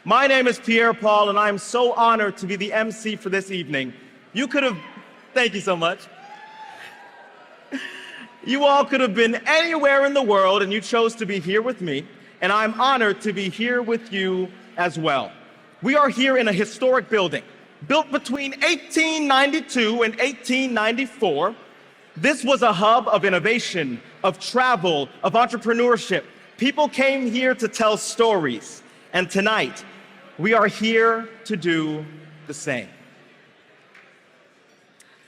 My name is Pierre Paul, and I am so honored to be the MC for this evening. Thank you so much. You all could have been anywhere in the world, and you chose to be here with me, and I'm honored to be here with you as well. We are here in a historic building, built between 1892 and 1894. This was a hub of innovation, of travel, of entrepreneurship. People came here to tell stories, and tonight, we are here to do the same.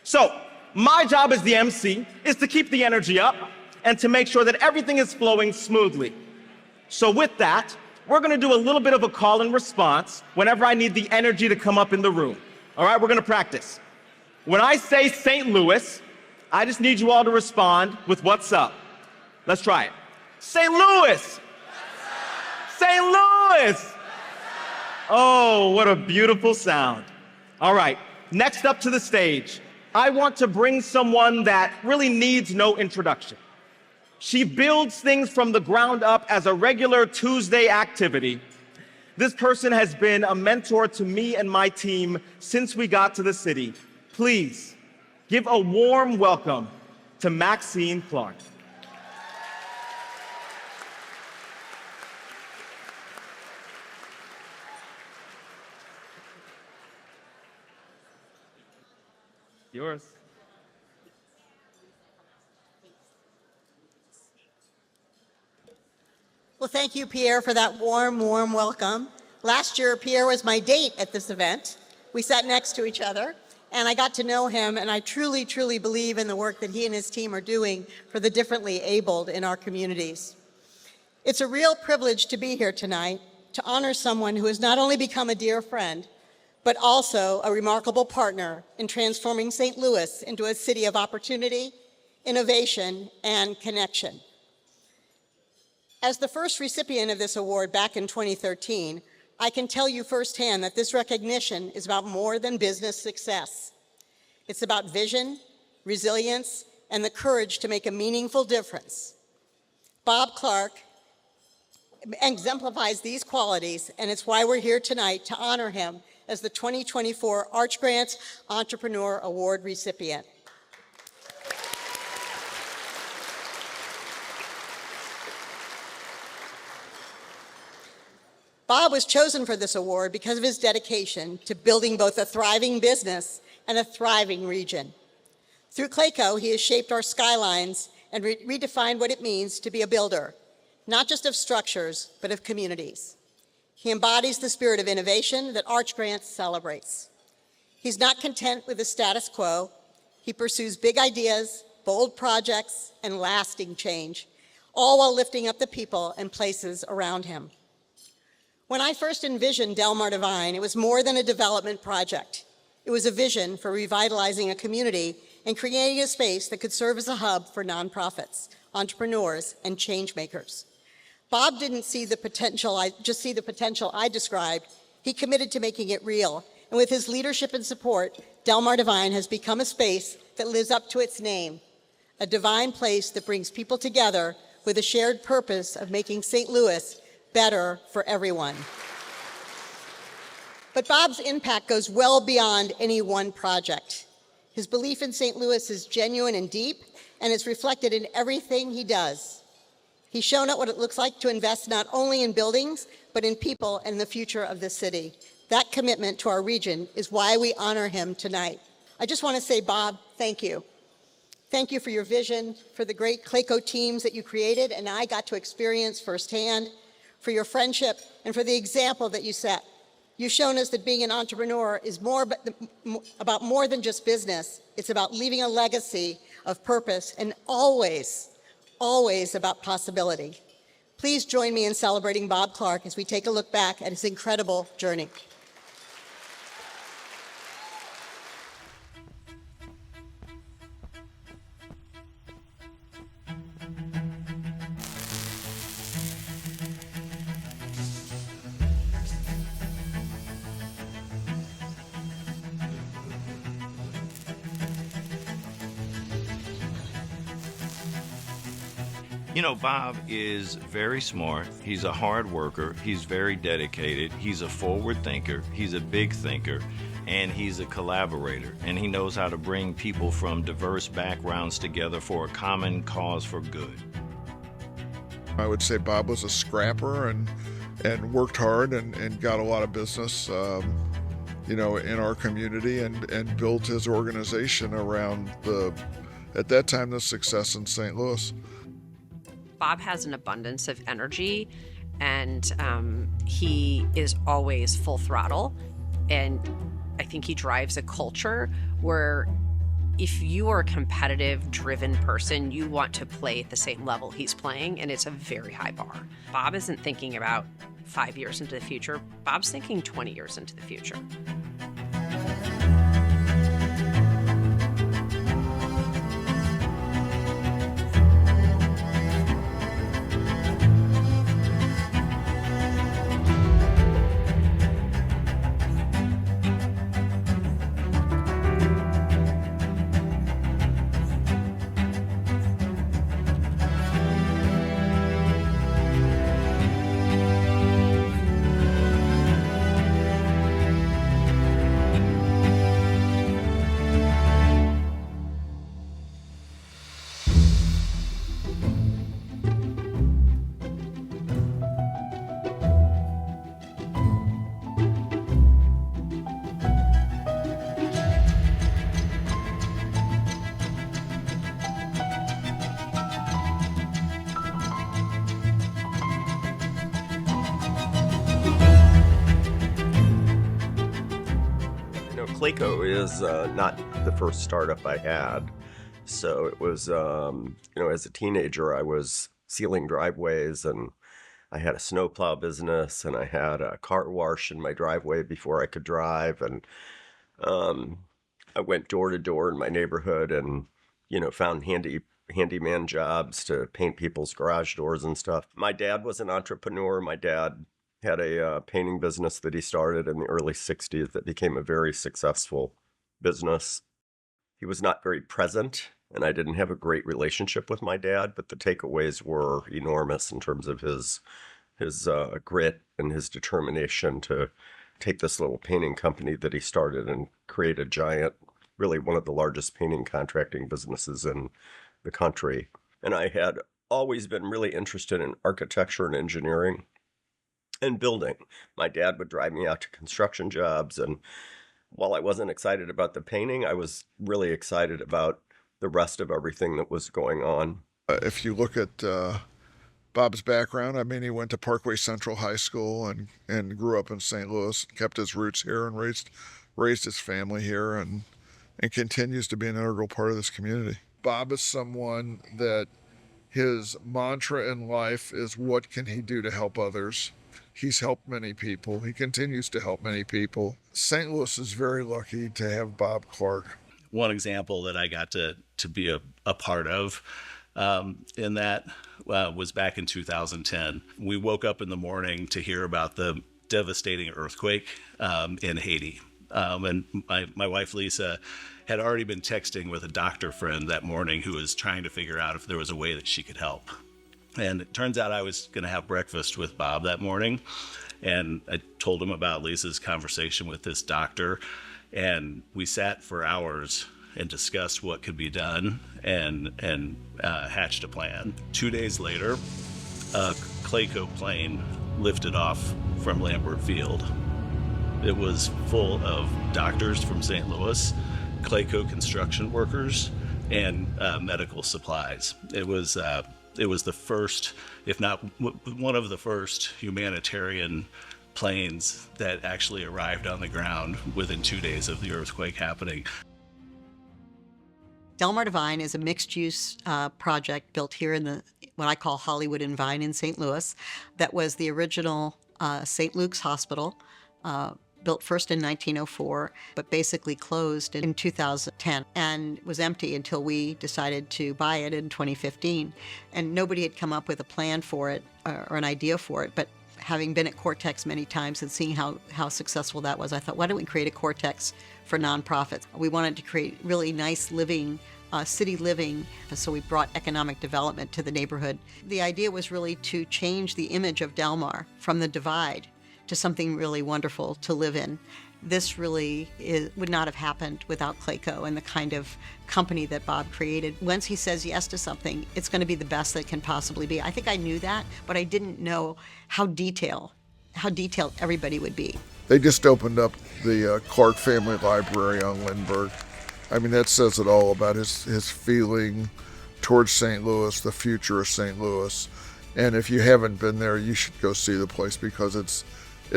So, my job as the MC is to keep the energy up and to make sure that everything is flowing smoothly. So with that, we're gonna do a little bit of a call and response whenever I need the energy to come up in the room. All right, we're gonna practice. When I say St. Louis, I just need you all to respond with what's up. Let's try it. St. Louis! St. Louis! Oh, what a beautiful sound. All right, next up to the stage, I want to bring someone that really needs no introduction. She builds things from the ground up as a regular Tuesday activity. This person has been a mentor to me and my team since we got to the city. Please give a warm welcome to Maxine Clark. Yours. Well, thank you, Pierre, for that warm welcome. Last year, Pierre was my date at this event. We sat next to each other, and I got to know him, and I truly believe in the work that he and his team are doing for the differently abled in our communities. It's a real privilege to be here tonight to honor someone who has not only become a dear friend, but also a remarkable partner in transforming St. Louis into a city of opportunity, innovation, and connection. As the first recipient of this award back in 2013, I can tell you firsthand that this recognition is about more than business success. It's about vision, resilience, and the courage to make a meaningful difference. Bob Clark exemplifies these qualities, and it's why we're here tonight to honor him as the 2024 Arch Grants Entrepreneur Award recipient. Bob was chosen for this award because of his dedication to building both a thriving business and a thriving region. Through Clayco, he has shaped our skylines and redefined what it means to be a builder, not just of structures, but of communities. He embodies the spirit of innovation that Arch Grants celebrates. He's not content with the status quo. He pursues big ideas, bold projects, and lasting change, all while lifting up the people and places around him. When I first envisioned Del Mar Divine, it was more than a development project. It was a vision for revitalizing a community and creating a space that could serve as a hub for nonprofits, entrepreneurs, and changemakers. Bob didn't see the potential, just see the potential I described. He committed to making it real. And with his leadership and support, Del Mar Divine has become a space that lives up to its name, a divine place that brings people together with a shared purpose of making St. Louis better for everyone. But Bob's impact goes well beyond any one project. His belief in St. Louis is genuine and deep, and it's reflected in everything he does. He's shown us what it looks like to invest not only in buildings, but in people and the future of the city. That commitment to our region is why we honor him tonight. I just want to say, Bob, thank you. Thank you for your vision, for the great Clayco teams that you created and I got to experience firsthand, for your friendship, and for the example that you set. You've shown us that being an entrepreneur is about more than just business. It's about leaving a legacy of purpose and always about possibility. Please join me in celebrating Bob Clark as we take a look back at his incredible journey. You know, Bob is very smart. He's a hard worker. He's very dedicated. He's a forward thinker. He's a big thinker. And he's a collaborator. And he knows how to bring people from diverse backgrounds together for a common cause for good. I would say Bob was a scrapper and worked hard and got a lot of business, in our community and built his organization around at that time, the success in St. Louis. Bob has an abundance of energy, and he is always full throttle. And I think he drives a culture where if you are a competitive, driven person, you want to play at the same level he's playing, and it's a very high bar. Bob isn't thinking about 5 years into the future. Bob's thinking 20 years into the future. Clayco is not the first startup I had. So it was, as a teenager, I was sealing driveways, and I had a snowplow business, and I had a car wash in my driveway before I could drive. And I went door to door in my neighborhood and, found handyman jobs to paint people's garage doors and stuff. My dad was an entrepreneur. My dad had a painting business that he started in the early 60s that became a very successful business. He was not very present, and I didn't have a great relationship with my dad, but the takeaways were enormous in terms of his grit and his determination to take this little painting company that he started and create a giant, really one of the largest painting contracting businesses in the country. And I had always been really interested in architecture and engineering and building. My dad would drive me out to construction jobs, and while I wasn't excited about the painting, I was really excited about the rest of everything that was going on. If you look at Bob's background, he went to Parkway Central High School and grew up in St. Louis, kept his roots here and raised his family here and continues to be an integral part of this community. Bob is someone that his mantra in life is, what can he do to help others? He's helped many people. He continues to help many people. St. Louis is very lucky to have Bob Clark. One example that I got to be a part of in that was back in 2010. We woke up in the morning to hear about the devastating earthquake in Haiti. And my wife, Lisa, had already been texting with a doctor friend that morning who was trying to figure out if there was a way that she could help. And it turns out I was going to have breakfast with Bob that morning. And I told him about Lisa's conversation with this doctor. And we sat for hours and discussed what could be done and hatched a plan. 2 days later, a Clayco plane lifted off from Lambert Field. It was full of doctors from St. Louis, Clayco construction workers, and medical supplies. It was the first, if not one of the first, humanitarian planes that actually arrived on the ground within 2 days of the earthquake happening. Delmar Divine is a mixed-use project built here in what I call Hollywood and Vine in St. Louis. That was the original St. Luke's Hospital, built first in 1904, but basically closed in 2010 and was empty until we decided to buy it in 2015. And nobody had come up with a plan for it or an idea for it, but having been at Cortex many times and seeing how successful that was, I thought, why don't we create a Cortex for nonprofits? We wanted to create really nice living city living, so we brought economic development to the neighborhood. The idea was really to change the image of Del Mar from the divide to something really wonderful to live in. This really would not have happened without Clayco and the kind of company that Bob created. Once he says yes to something, it's going to be the best that it can possibly be. I think I knew that, but I didn't know how detailed everybody would be. They just opened up the Clark Family Library on Lindbergh. I mean, that says it all about his feeling towards St. Louis, the future of St. Louis. And if you haven't been there, you should go see the place because it's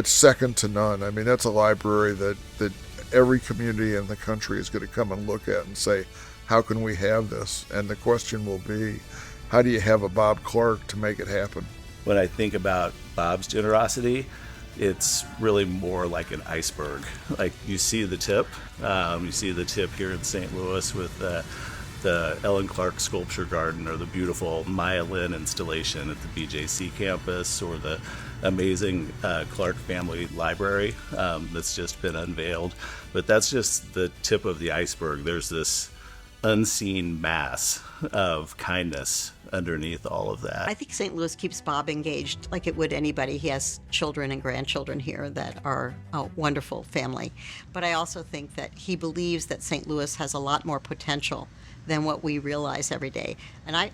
second to none. I mean, that's a library that every community in the country is going to come and look at and say, how can we have this? And the question will be, how do you have a Bob Clark to make it happen? When I think about Bob's generosity, it's really more like an iceberg. Like you see the tip here in St. Louis with the Ellen Clark Sculpture Garden, or the beautiful Maya Lin installation at the BJC campus, or the amazing Clark Family Library that's just been unveiled. But that's just the tip of the iceberg. There's this unseen mass of kindness underneath all of that. I think St. Louis keeps Bob engaged like it would anybody. He has children and grandchildren here that are a wonderful family. But I also think that he believes that St. Louis has a lot more potential than what we realize every day. And I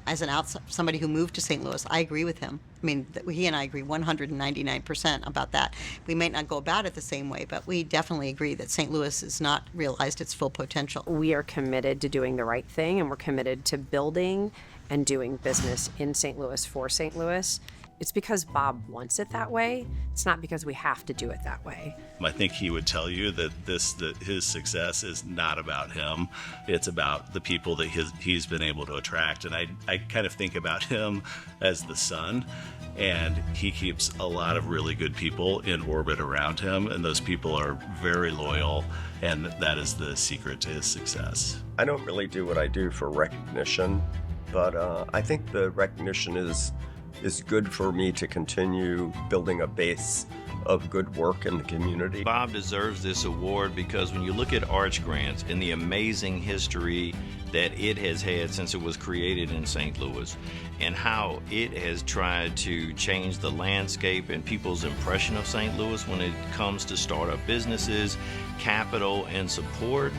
as somebody who moved to St. Louis, I agree with him. I mean, he and I agree 199% about that. We might not go about it the same way, but we definitely agree that St. Louis has not realized its full potential. We are committed to doing the right thing, and we're committed to building and doing business in St. Louis for St. Louis. It's because Bob wants it that way. It's not because we have to do it that way. I think he would tell you that his success is not about him. It's about the people that he's been able to attract. And I kind of think about him as the sun, and he keeps a lot of really good people in orbit around him, and those people are very loyal, and that is the secret to his success. I don't really do what I do for recognition, but I think the recognition is good for me to continue building a base of good work in the community. Bob deserves this award because when you look at Arch Grants and the amazing history that it has had since it was created in St. Louis, and how it has tried to change the landscape and people's impression of St. Louis when it comes to startup businesses, capital, and support,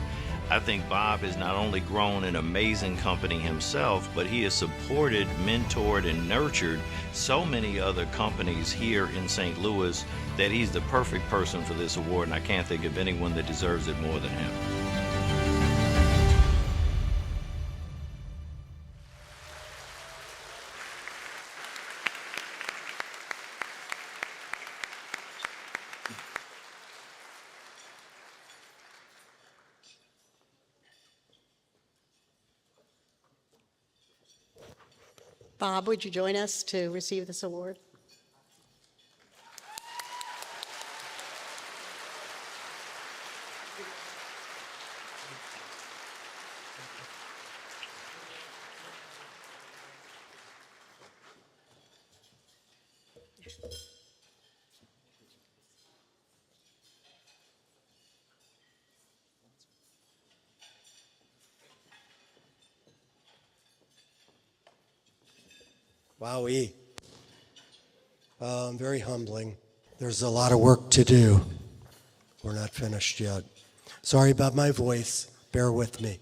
I think Bob has not only grown an amazing company himself, but he has supported, mentored, and nurtured so many other companies here in St. Louis that he's the perfect person for this award, and I can't think of anyone that deserves it more than him. Bob, would you join us to receive this award? Wowee. Very humbling. There's a lot of work to do. We're not finished yet. Sorry about my voice. Bear with me.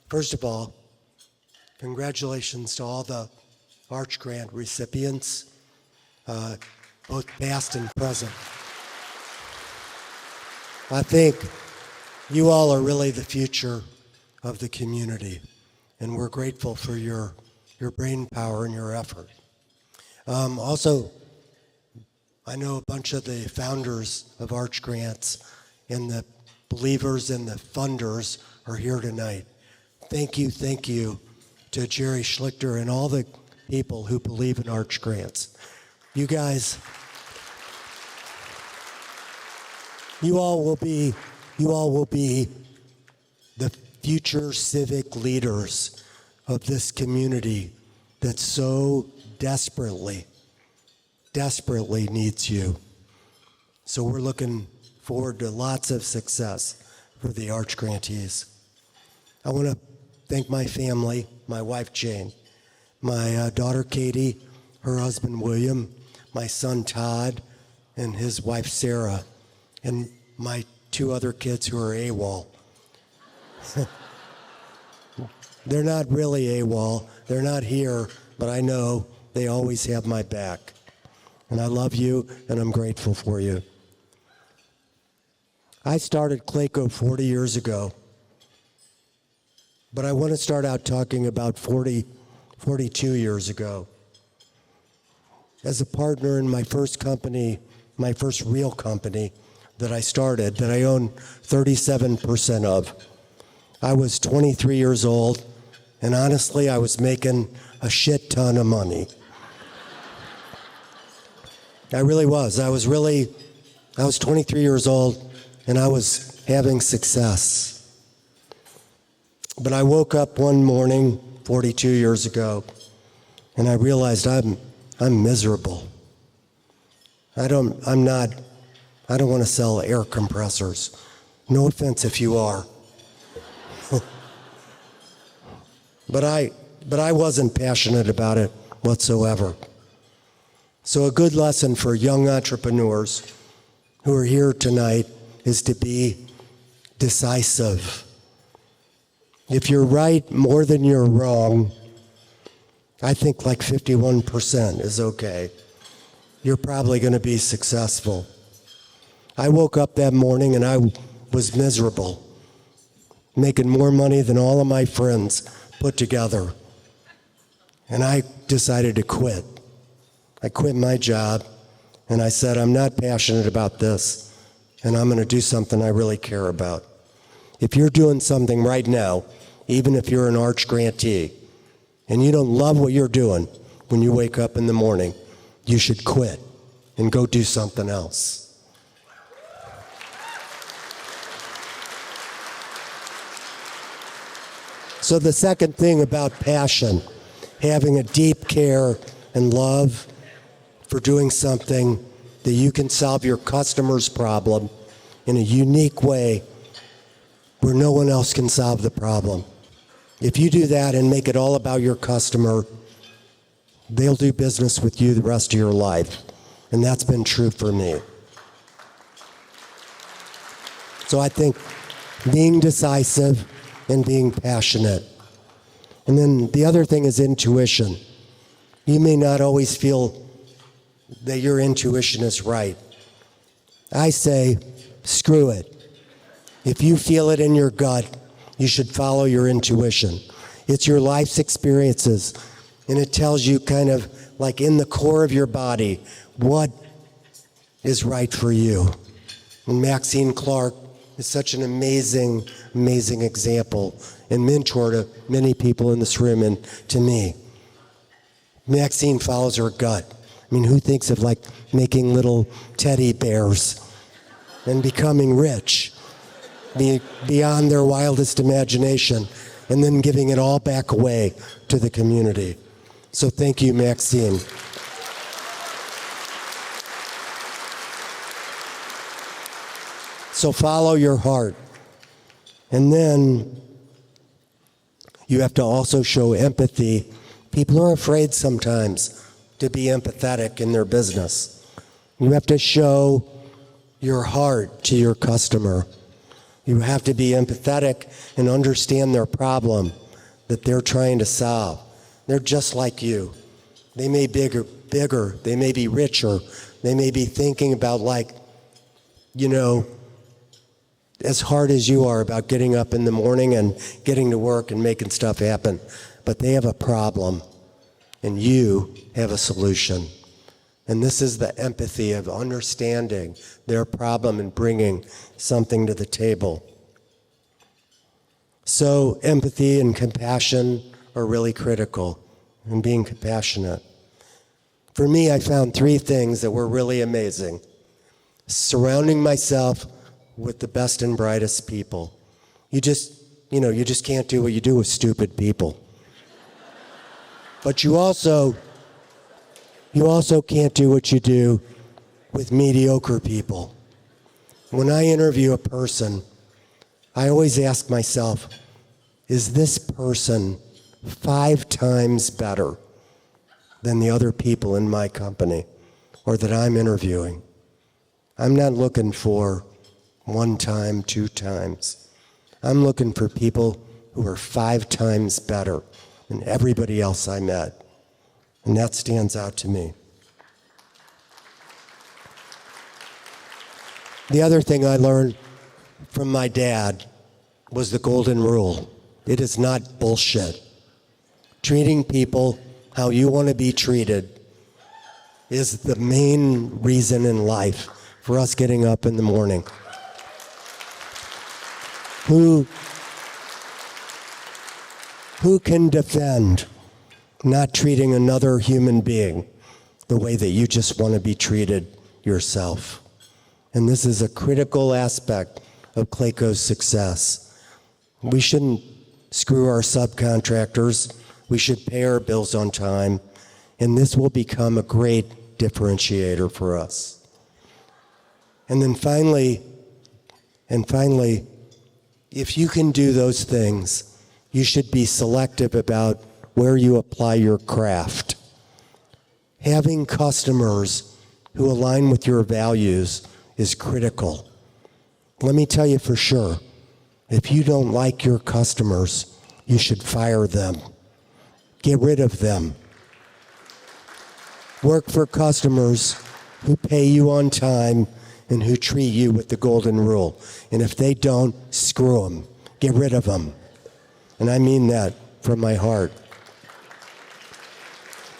First of all, congratulations to all the Arch Grant recipients, both past and present. I think you all are really the future of the community, and we're grateful for your brain power and your effort. Also, I know a bunch of the founders of Arch Grants and the believers and the funders are here tonight. Thank you to Jerry Schlichter and all the people who believe in Arch Grants. You guys, you all will be the future civic leaders of this community that so desperately needs you. So we're looking forward to lots of success for the Arch Grantees. I want to thank my family, my wife Jane, my daughter Katie, her husband William, my son Todd, and his wife Sarah, and my 2 other kids who are AWOL. They're not really AWOL. They're not here, but I know they always have my back. And I love you, and I'm grateful for you. I started Clayco 40 years ago, but I want to start out talking about 42 years ago. As a partner in my first company, my first real company that I started, that I own 37% of, I was 23 years old, and honestly, I was making a shit ton of money. I really was. I was 23 years old, and I was having success. But I woke up one morning 42 years ago, and I realized I'm miserable. I don't want to sell air compressors. No offense if you are. But I wasn't passionate about it whatsoever. So a good lesson for young entrepreneurs who are here tonight is to be decisive. If you're right more than you're wrong, I think like 51% is okay. You're probably going to be successful. I woke up that morning and I was miserable, making more money than all of my friends put together. And I decided to quit. I quit my job and I said, I'm not passionate about this, and I'm going to do something I really care about. If you're doing something right now, even if you're an Arch grantee, and you don't love what you're doing when you wake up in the morning, you should quit and go do something else. So the second thing about passion, having a deep care and love for doing something that you can solve your customer's problem in a unique way where no one else can solve the problem. If you do that and make it all about your customer, they'll do business with you the rest of your life. And that's been true for me. So I think being decisive and being passionate. And then the other thing is intuition. You may not always feel that your intuition is right. I say, screw it. If you feel it in your gut, you should follow your intuition. It's your life's experiences, and it tells you kind of like in the core of your body what is right for you. And Maxine Clark is such an amazing, amazing example and mentor to many people in this room and to me. Maxine follows her gut. I mean, who thinks of like making little teddy bears and becoming rich beyond their wildest imagination and then giving it all back away to the community? So thank you, Maxine. So follow your heart. And then you have to also show empathy. People are afraid sometimes to be empathetic in their business. You have to show your heart to your customer. You have to be empathetic and understand their problem that they're trying to solve. They're just like you. They may be bigger, they may be richer, they may be thinking about as hard as you are about getting up in the morning and getting to work and making stuff happen. But they have a problem, and you have a solution. And this is the empathy of understanding their problem and bringing something to the table. So empathy and compassion are really critical, and being compassionate. For me, I found 3 things that were really amazing. Surrounding myself with the best and brightest people. You just can't do what you do with stupid people. But you also can't do what you do with mediocre people. When I interview a person, I always ask myself, is this person 5 times better than the other people in my company or that I'm interviewing? I'm not looking for 1 time, 2 times. I'm looking for people who are 5 times better than everybody else I met. And that stands out to me. The other thing I learned from my dad was the golden rule. It is not bullshit. Treating people how you want to be treated is the main reason in life for us getting up in the morning. Who can defend not treating another human being the way that you just want to be treated yourself? And this is a critical aspect of Clayco's success. We shouldn't screw our subcontractors. We should pay our bills on time. And this will become a great differentiator for us. And then finally, if you can do those things, you should be selective about where you apply your craft. Having customers who align with your values is critical. Let me tell you for sure, if you don't like your customers, you should fire them. Get rid of them. Work for customers who pay you on time and who treat you with the golden rule. And if they don't, screw them. Get rid of them. And I mean that from my heart.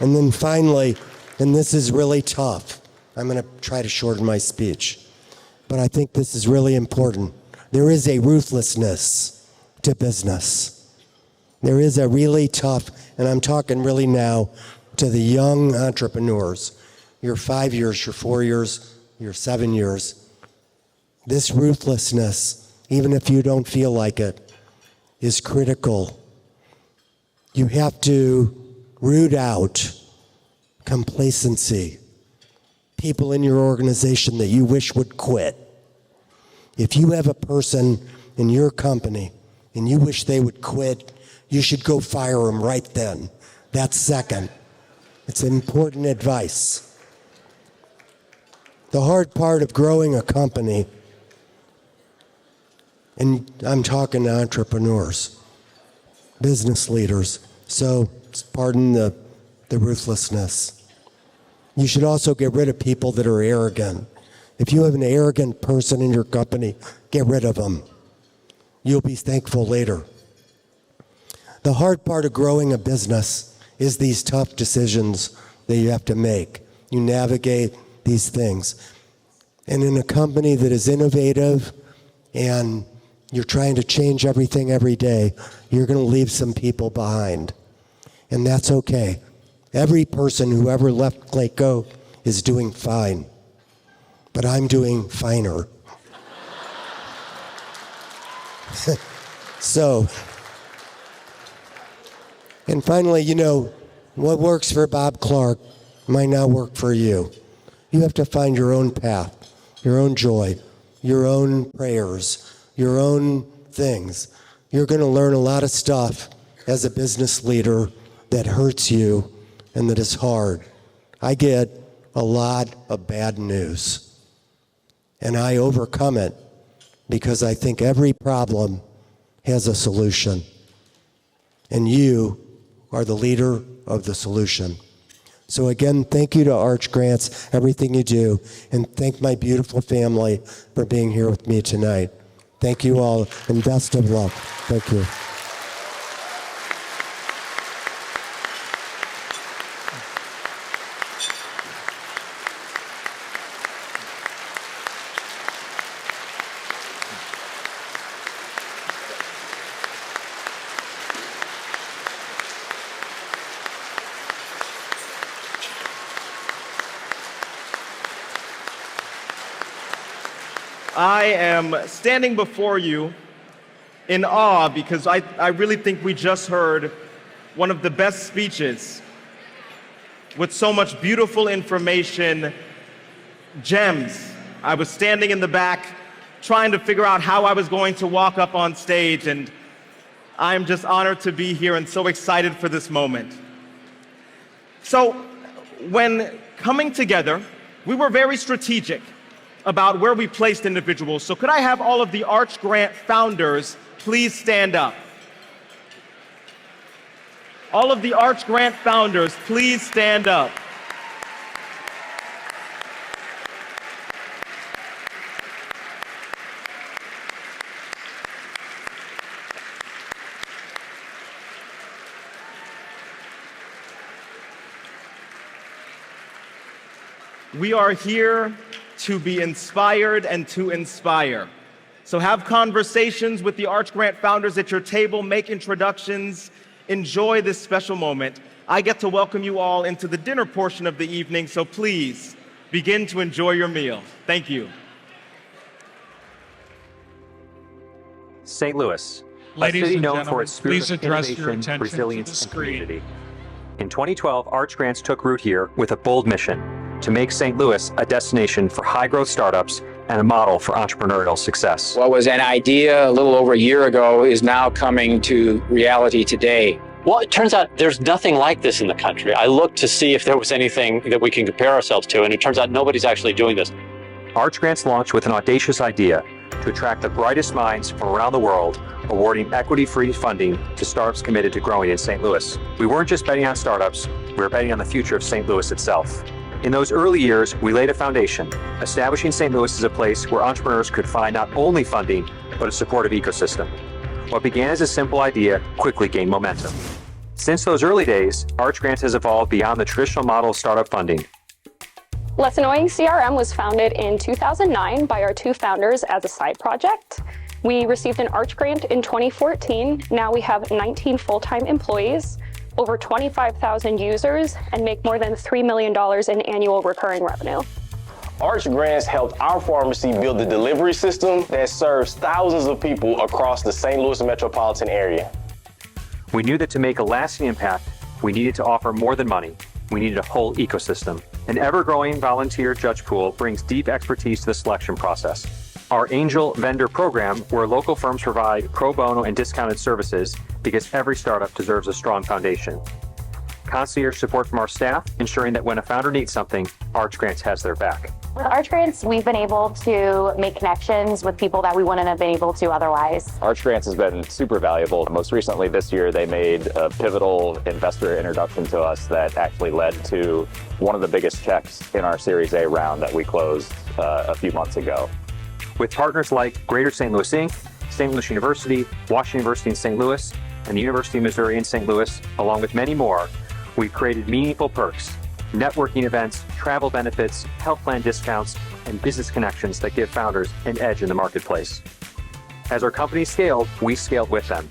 And then finally, and this is really tough, I'm going to try to shorten my speech, but I think this is really important. There is a ruthlessness to business. There is a really tough, and I'm talking really now to the young entrepreneurs. You're 5 years, you're 4 years, you're 7 years. This ruthlessness, even if you don't feel like it, is critical. You have to root out complacency, people in your organization that you wish would quit. If you have a person in your company and you wish they would quit, you should go fire them right then. That's second. It's important advice. The hard part of growing a company, and I'm talking to entrepreneurs, business leaders, so pardon the ruthlessness. You should also get rid of people that are arrogant. If you have an arrogant person in your company, get rid of them. You'll be thankful later. The hard part of growing a business is these tough decisions that you have to make. You navigate these things. And in a company that is innovative and you're trying to change everything every day, you're going to leave some people behind. And that's okay. Every person who ever left Clayco is doing fine. But I'm doing finer. So, and finally, what works for Bob Clark might not work for you. You have to find your own path, your own joy, your own prayers, your own things. You're going to learn a lot of stuff as a business leader that hurts you and that is hard. I get a lot of bad news, and I overcome it because I think every problem has a solution, and you are the leader of the solution. So again, thank you to Arch Grants, everything you do, and thank my beautiful family for being here with me tonight. Thank you all, and best of luck. Thank you. I am standing before you in awe because I really think we just heard one of the best speeches with so much beautiful information, gems. I was standing in the back trying to figure out how I was going to walk up on stage, and I'm just honored to be here and so excited for this moment. So, when coming together, we were very strategic about where we placed individuals. So could I have all of the Arch Grant founders please stand up? All of the Arch Grant founders, please stand up. We are here to be inspired and to inspire. So have conversations with the Arch Grant founders at your table, make introductions, enjoy this special moment. I get to welcome you all into the dinner portion of the evening, so please begin to enjoy your meal. Thank you. St. Louis, Ladies a city and known gentlemen, for its spirit please of address your innovation, attention to resilience, the and screen. community. In 2012, Arch Grants took root here with a bold mission to make St. Louis a destination for high-growth startups and a model for entrepreneurial success. What was an idea a little over a year ago is now coming to reality today. Well, it turns out there's nothing like this in the country. I looked to see if there was anything that we can compare ourselves to, and it turns out nobody's actually doing this. Arch Grants launched with an audacious idea to attract the brightest minds from around the world, awarding equity-free funding to startups committed to growing in St. Louis. We weren't just betting on startups, we were betting on the future of St. Louis itself. In those early years, we laid a foundation, establishing St. Louis as a place where entrepreneurs could find not only funding, but a supportive ecosystem. What began as a simple idea quickly gained momentum. Since those early days, Arch Grants has evolved beyond the traditional model of startup funding. Less Annoying CRM was founded in 2009 by our two founders as a side project. We received an Arch Grant in 2014. Now we have 19 full-time employees, over 25,000 users, and make more than $3 million in annual recurring revenue. Arch Grants helped our pharmacy build a delivery system that serves thousands of people across the St. Louis metropolitan area. We knew that to make a lasting impact, we needed to offer more than money. We needed a whole ecosystem. An ever-growing volunteer judge pool brings deep expertise to the selection process. Our Angel Vendor Program, where local firms provide pro bono and discounted services because every startup deserves a strong foundation. Concierge support from our staff, ensuring that when a founder needs something, Arch Grants has their back. With Arch Grants, we've been able to make connections with people that we wouldn't have been able to otherwise. Arch Grants has been super valuable. Most recently this year, they made a pivotal investor introduction to us that actually led to one of the biggest checks in our Series A round that we closed a few months ago. With partners like Greater St. Louis Inc., St. Louis University, Washington University in St. Louis, and the University of Missouri in St. Louis, along with many more, we've created meaningful perks, networking events, travel benefits, health plan discounts, and business connections that give founders an edge in the marketplace. As our company scaled, we scaled with them.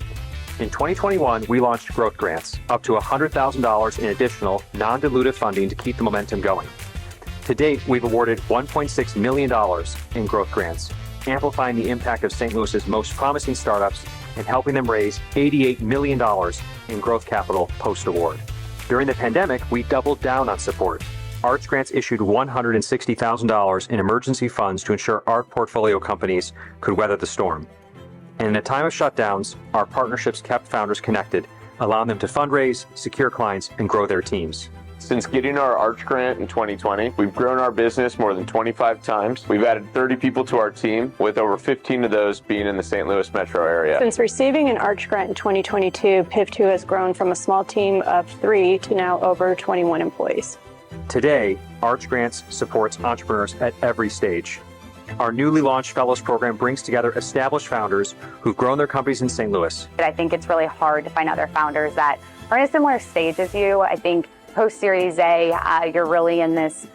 In 2021, we launched Growth Grants, up to $100,000 in additional non-dilutive funding to keep the momentum going. To date, we've awarded $1.6 million in Growth Grants, amplifying the impact of St. Louis's most promising startups and helping them raise $88 million in growth capital post-award. During the pandemic, we doubled down on support. Arch Grants issued $160,000 in emergency funds to ensure our portfolio companies could weather the storm. And in a time of shutdowns, our partnerships kept founders connected, allowing them to fundraise, secure clients, and grow their teams. Since getting our Arch Grant in 2020, we've grown our business more than 25 times. We've added 30 people to our team, with over 15 of those being in the St. Louis metro area. Since receiving an Arch Grant in 2022, PIV2 has grown from a small team of 3 to now over 21 employees. Today, Arch Grants supports entrepreneurs at every stage. Our newly launched Fellows program brings together established founders who've grown their companies in St. Louis. I think it's really hard to find other founders that are in a similar stage as you. I think post-Series A, you're really in this,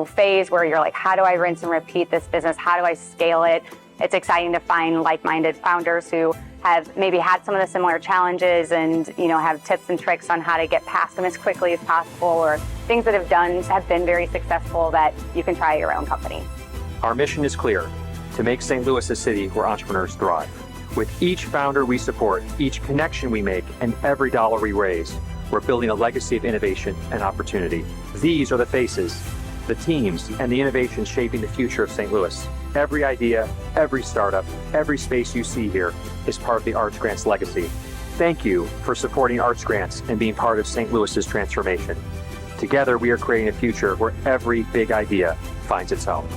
phase where you're like, how do I rinse and repeat this business? How do I scale it? It's exciting to find like-minded founders who have maybe had some of the similar challenges and, have tips and tricks on how to get past them as quickly as possible, or things that have been very successful that you can try at your own company. Our mission is clear: to make St. Louis a city where entrepreneurs thrive. With each founder we support, each connection we make, and every dollar we raise, we're building a legacy of innovation and opportunity. These are the faces, the teams, and the innovations shaping the future of St. Louis. Every idea, every startup, every space you see here is part of the Arch Grants legacy. Thank you for supporting arts grants and being part of St. Louis's transformation. Together, we are creating a future where every big idea finds its home.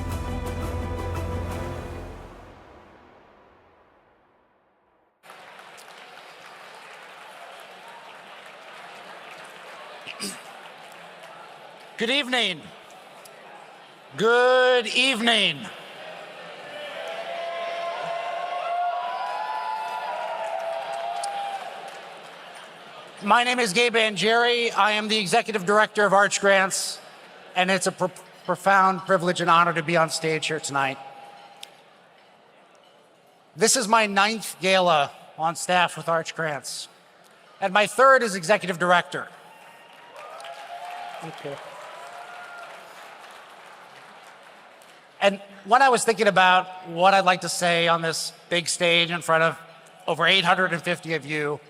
Good evening. Good evening. My name is Gabe Angeri. I am the Executive Director of Arts Grants, and it's a profound privilege and honor to be on stage here tonight. This is my 9th gala on staff with Arts Grants, and my 3rd as Executive Director. Thank you. And when I was thinking about what I'd like to say on this big stage in front of over 850 of you,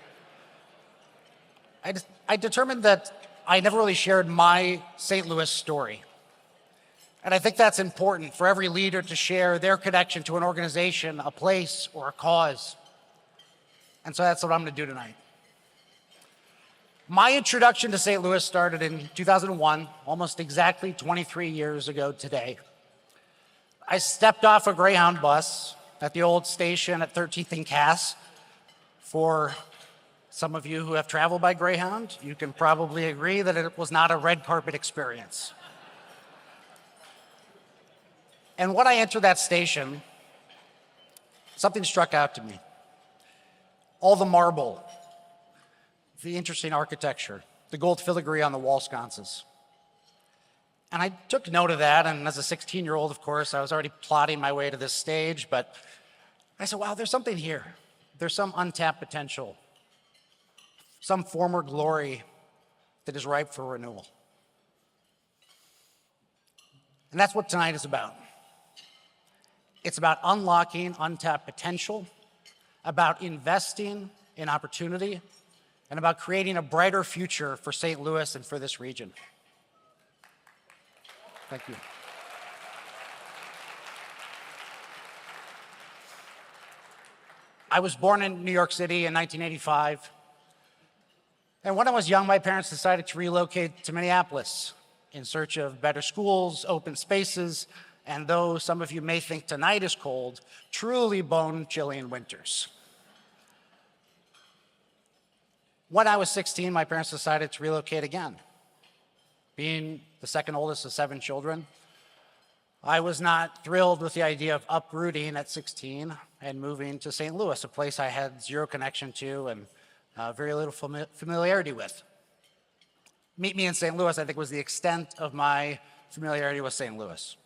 I determined that I never really shared my St. Louis story. And I think that's important for every leader to share their connection to an organization, a place, or a cause. And so that's what I'm going to do tonight. My introduction to St. Louis started in 2001, almost exactly 23 years ago today. I stepped off a Greyhound bus at the old station at 13th and Cass. For some of you who have traveled by Greyhound, you can probably agree that it was not a red carpet experience. And when I entered that station, something struck out to me. All the marble, the interesting architecture, the gold filigree on the wall sconces. And I took note of that, and as a 16-year-old, of course, I was already plotting my way to this stage, but I said, wow, there's something here. There's some untapped potential, some former glory that is ripe for renewal. And that's what tonight is about. It's about unlocking untapped potential, about investing in opportunity, and about creating a brighter future for St. Louis and for this region. Thank you. I was born in New York City in 1985. And when I was young, my parents decided to relocate to Minneapolis in search of better schools, open spaces, and though some of you may think tonight is cold, truly bone-chilling winters. When I was 16, my parents decided to relocate again. Being the second oldest of 7 children, I was not thrilled with the idea of uprooting at 16 and moving to St. Louis, a place I had zero connection to and very little familiarity with. Meet me in St. Louis, I think, was the extent of my familiarity with St. Louis.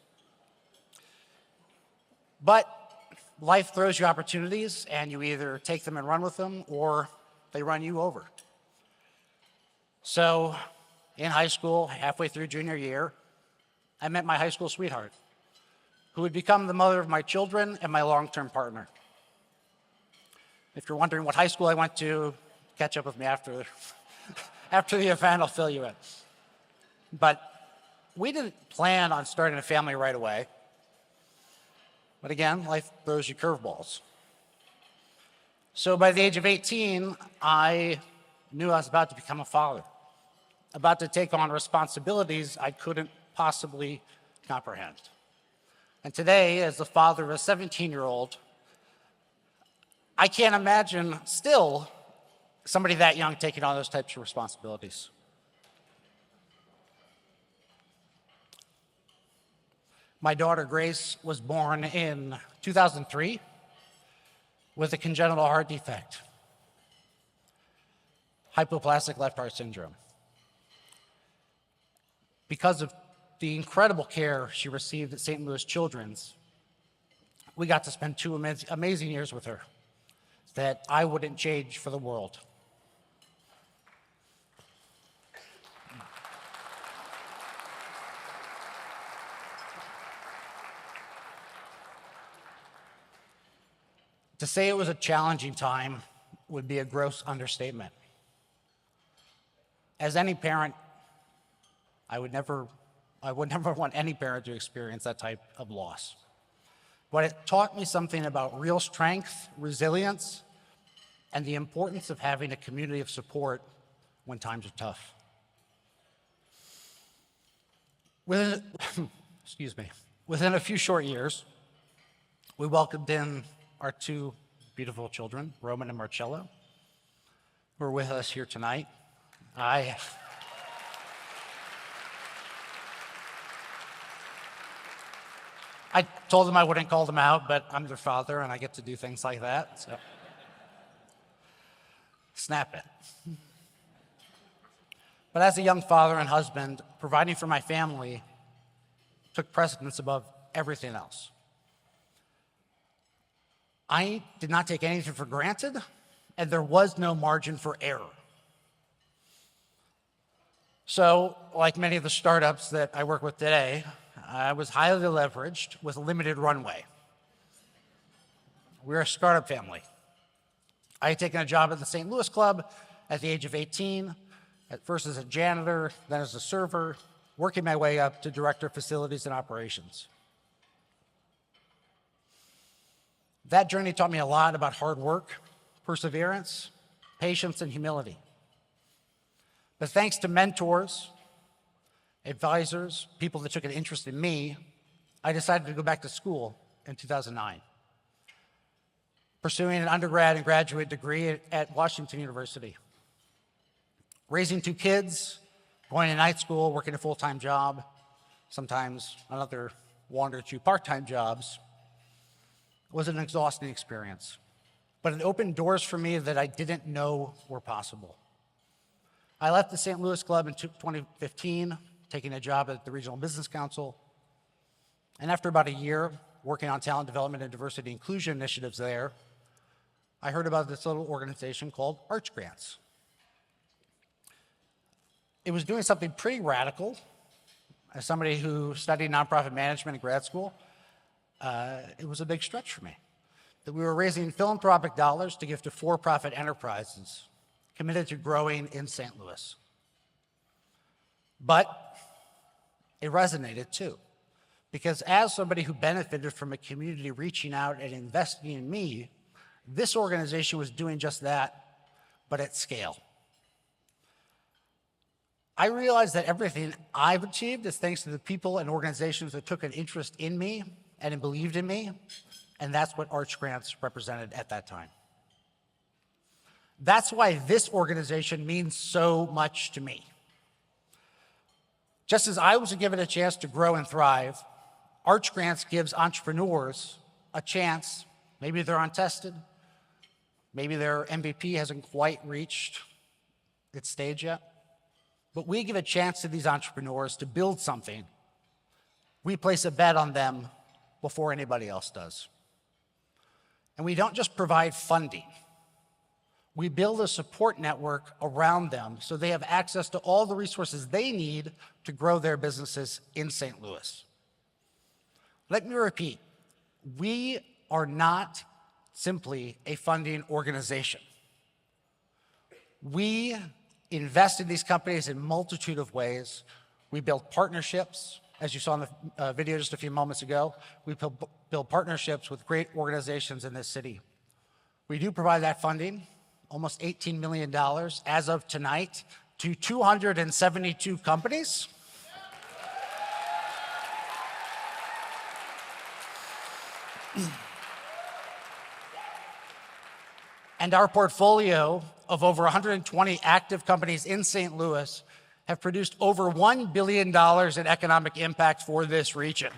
But life throws you opportunities, and you either take them and run with them, or they run you over. So in high school, halfway through junior year, I met my high school sweetheart, who would become the mother of my children and my long-term partner. If you're wondering what high school I went to, catch up with me after the event, I'll fill you in. But we didn't plan on starting a family right away. But again, life throws you curveballs. So by the age of 18, I knew I was about to become a father, about to take on responsibilities I couldn't possibly comprehend. And today, as the father of a 17-year-old, I can't imagine still somebody that young taking on those types of responsibilities. My daughter, Grace, was born in 2003 with a congenital heart defect, hypoplastic left heart syndrome. Because of the incredible care she received at St. Louis Children's, we got to spend 2 amazing years with her that I wouldn't change for the world. To say it was a challenging time would be a gross understatement. As any parent, I would never want any parent to experience that type of loss. But it taught me something about real strength, resilience, and the importance of having a community of support when times are tough. Within, within a few short years, we welcomed in our two beautiful children, Roman and Marcello, who are with us here tonight. I told them I wouldn't call them out, but I'm their father and I get to do things like that, so snap it. But as a young father and husband, providing for my family took precedence above everything else. I did not take anything for granted, and there was no margin for error. So, like many of the startups that I work with today, I was highly leveraged with limited runway. We're a startup family. I had taken a job at the St. Louis Club at the age of 18, at first as a janitor, then as a server, working my way up to director of facilities and operations. That journey taught me a lot about hard work, perseverance, patience, and humility. But thanks to mentors, advisors, people that took an interest in me, I decided to go back to school in 2009, pursuing an undergrad and graduate degree at Washington University. Raising two kids, going to night school, working a full-time job, sometimes another one or two part-time jobs, was an exhausting experience. But it opened doors for me that I didn't know were possible. I left the St. Louis Club in 2015, taking a job at the Regional Business Council. And after about a year working on talent development and diversity inclusion initiatives there, I heard about this little organization called Arch Grants. It was doing something pretty radical. As somebody who studied nonprofit management in grad school, it was a big stretch for me. That we were raising philanthropic dollars to give to for-profit enterprises committed to growing in St. Louis. But it resonated too, because as somebody who benefited from a community reaching out and investing in me, this organization was doing just that, but at scale. I realized that everything I've achieved is thanks to the people and organizations that took an interest in me and believed in me, and that's what Arch Grants represented at that time. That's why this organization means so much to me. Just as I was given a chance to grow and thrive, Arch Grants gives entrepreneurs a chance. Maybe they're untested, maybe their MVP hasn't quite reached its stage yet, but we give a chance to these entrepreneurs to build something. We place a bet on them before anybody else does. And we don't just provide funding. We build a support network around them so they have access to all the resources they need to grow their businesses in St. Louis. Let me repeat, we are not simply a funding organization. We invest in these companies in a multitude of ways. We build partnerships, as you saw in the video just a few moments ago. We build partnerships with great organizations in this city. We do provide that funding, almost $18 million as of tonight, to 272 companies. And our portfolio of over 120 active companies in St. Louis have produced over $1 billion in economic impact for this region.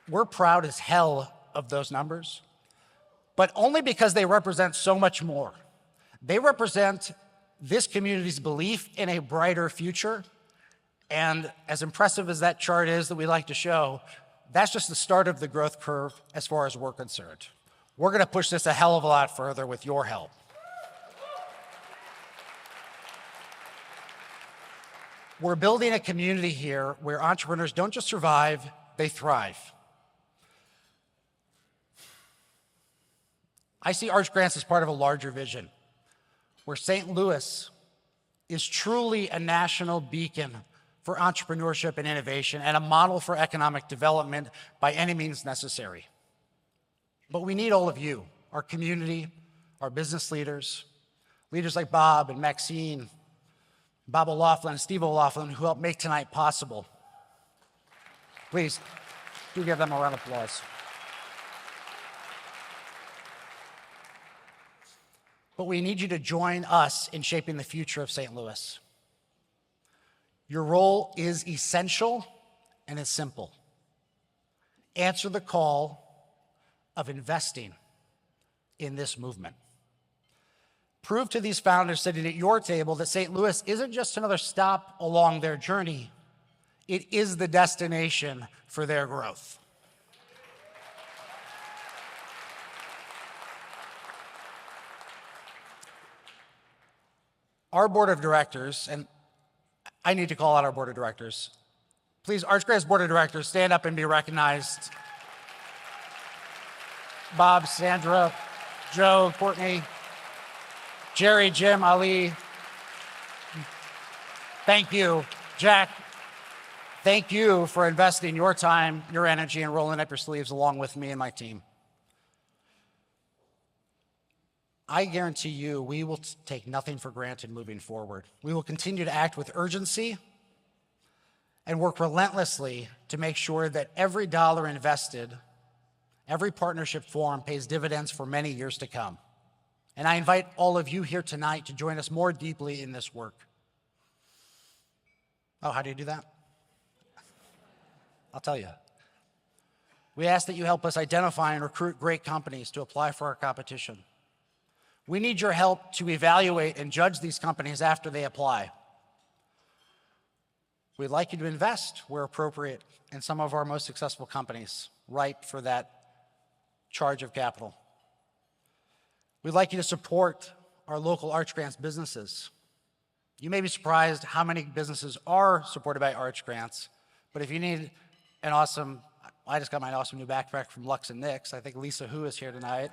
We're proud as hell of those numbers, but only because they represent so much more. They represent this community's belief in a brighter future. And as impressive as that chart is that we like to show, that's just the start of the growth curve as far as we're concerned. We're going to push this a hell of a lot further with your help. We're building a community here where entrepreneurs don't just survive, they thrive. I see Arch Grants as part of a larger vision, where St. Louis is truly a national beacon for entrepreneurship and innovation and a model for economic development by any means necessary. But we need all of you, our community, our business leaders, leaders like Bob and Maxine, Bob O'Loughlin and Steve O'Loughlin, who helped make tonight possible. Please, do give them a round of applause. But we need you to join us in shaping the future of St. Louis. Your role is essential and it's simple. Answer the call of investing in this movement. Prove to these founders sitting at your table that St. Louis isn't just another stop along their journey, it is the destination for their growth. Our board of directors, and I need to call out our board of directors. Please, Archgraph's board of directors, stand up and be recognized. Bob, Sandra, Joe, Courtney, Jerry, Jim, Ali. Thank you. Jack, thank you for investing your time, your energy, and rolling up your sleeves along with me and my team. I guarantee you we will take nothing for granted moving forward. We will continue to act with urgency and work relentlessly to make sure that every dollar invested, every partnership formed pays dividends for many years to come. And I invite all of you here tonight to join us more deeply in this work. Oh, how do you do that? I'll tell you. We ask that you help us identify and recruit great companies to apply for our competition. We need your help to evaluate and judge these companies after they apply. We'd like you to invest where appropriate in some of our most successful companies, ripe for that charge of capital. We'd like you to support our local Arch Grants businesses. You may be surprised how many businesses are supported by Arch Grants, but if you need an awesome, I just got my awesome new backpack from Lux and Nix. I think Lisa Hu is here tonight.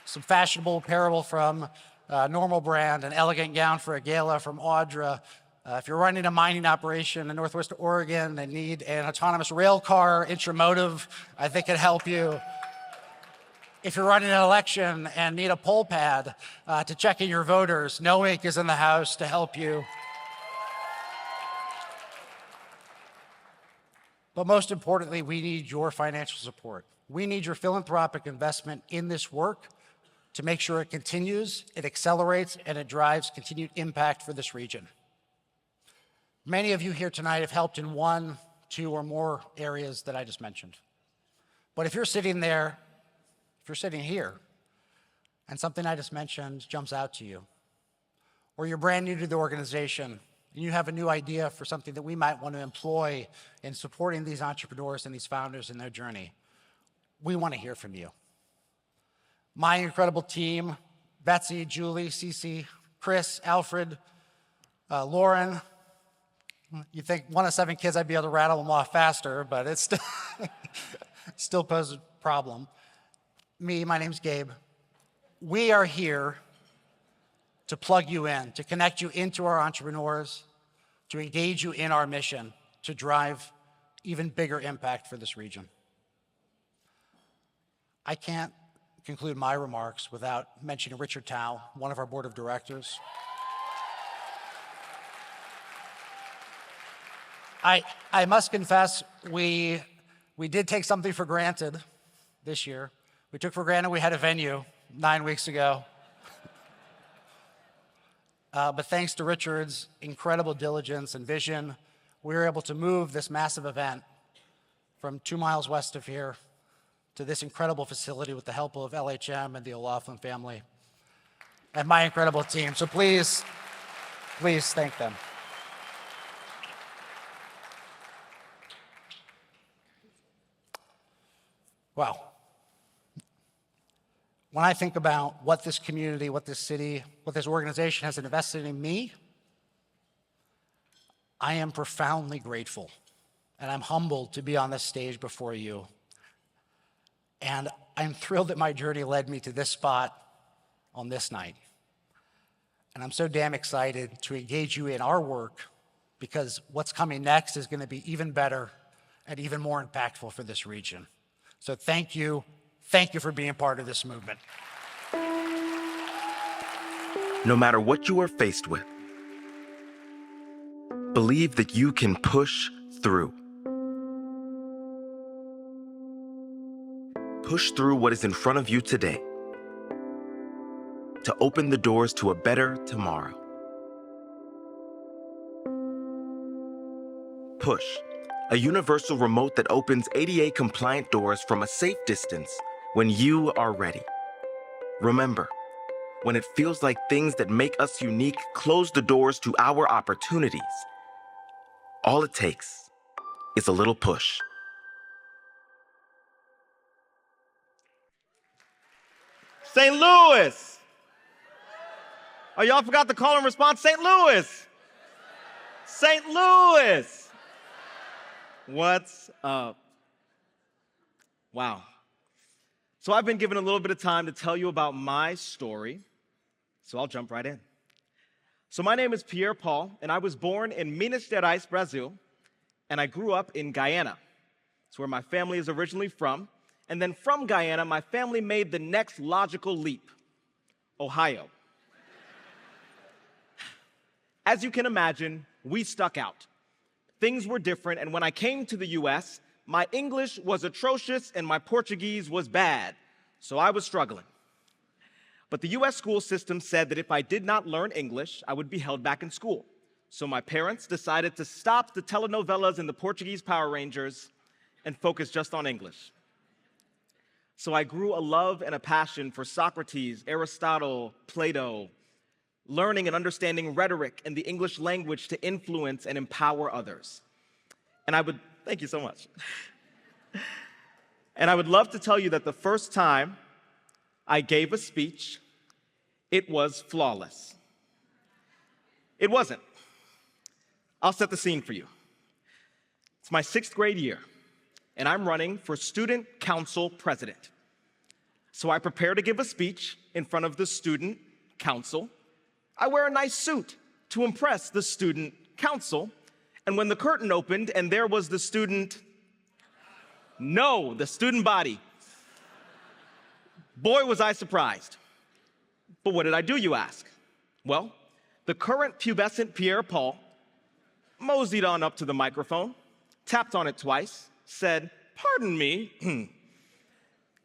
Some fashionable apparel from Normal Brand, an elegant gown for a gala from Audra. If you're running a mining operation in Northwest Oregon and need an autonomous rail car, Intramotive, I think could help you. If you're running an election and need a poll pad to check in your voters, No Ink is in the house to help you. But most importantly, we need your financial support. We need your philanthropic investment in this work to make sure it continues, it accelerates, and it drives continued impact for this region. Many of you here tonight have helped in one, two, or more areas that I just mentioned. But if you're sitting there, if you're sitting here, and something I just mentioned jumps out to you, or you're brand new to the organization, and you have a new idea for something that we might want to employ in supporting these entrepreneurs and these founders in their journey, we want to hear from you. My incredible team, Betsy, Julie, Cece, Chris, Alfred, Lauren. You think 1 of 7 kids, I'd be able to rattle them off faster, but it's still, still poses a problem. Me, my name's Gabe. We are here to plug you in, to connect you into our entrepreneurs, to engage you in our mission, to drive even bigger impact for this region. I can't conclude my remarks without mentioning Richard Tao, one of our board of directors. I must confess, we did take something for granted this year. We took for granted we had a venue 9 weeks ago. But thanks to Richard's incredible diligence and vision, we were able to move this massive event from 2 miles west of here to this incredible facility with the help of LHM and the O'Loughlin family and my incredible team. So please thank them. Wow. When I think about what this community, what this city, what this organization has invested in me, I am profoundly grateful, and I'm humbled to be on this stage before you. And I'm thrilled that my journey led me to this spot on this night. And I'm so damn excited to engage you in our work because what's coming next is going to be even better and even more impactful for this region. So thank you. Thank you for being part of this movement. No matter what you are faced with, believe that you can push through. Push through what is in front of you today to open the doors to a better tomorrow. Push, a universal remote that opens ADA-compliant doors from a safe distance when you are ready. Remember, when it feels like things that make us unique close the doors to our opportunities, all it takes is a little push. St. Louis. Oh, y'all forgot the call and response? St. Louis. St. Louis. What's up? Wow. So I've been given a little bit of time to tell you about my story, so I'll jump right in. So my name is Pierre Paul, and I was born in Minas Gerais, Brazil, and I grew up in Guyana. It's where my family is originally from. And then from Guyana, my family made the next logical leap, Ohio. As you can imagine, we stuck out. Things were different, and when I came to the US, my English was atrocious and my Portuguese was bad, so I was struggling. But the US school system said that if I did not learn English, I would be held back in school. So my parents decided to stop the telenovelas and the Portuguese Power Rangers and focus just on English. So I grew a love and a passion for Socrates, Aristotle, Plato, learning and understanding rhetoric and the English language to influence and empower others. And thank you so much. And I would love to tell you that the first time I gave a speech, it was flawless. It wasn't. I'll set the scene for you. It's my 6th grade year, and I'm running for student council president. So I prepare to give a speech in front of the student council. I wear a nice suit to impress the student council. And when the curtain opened and there was the student body, boy, was I surprised. But what did I do, you ask? Well, the current pubescent Pierre Paul moseyed on up to the microphone, tapped on it twice, said, "Pardon me,"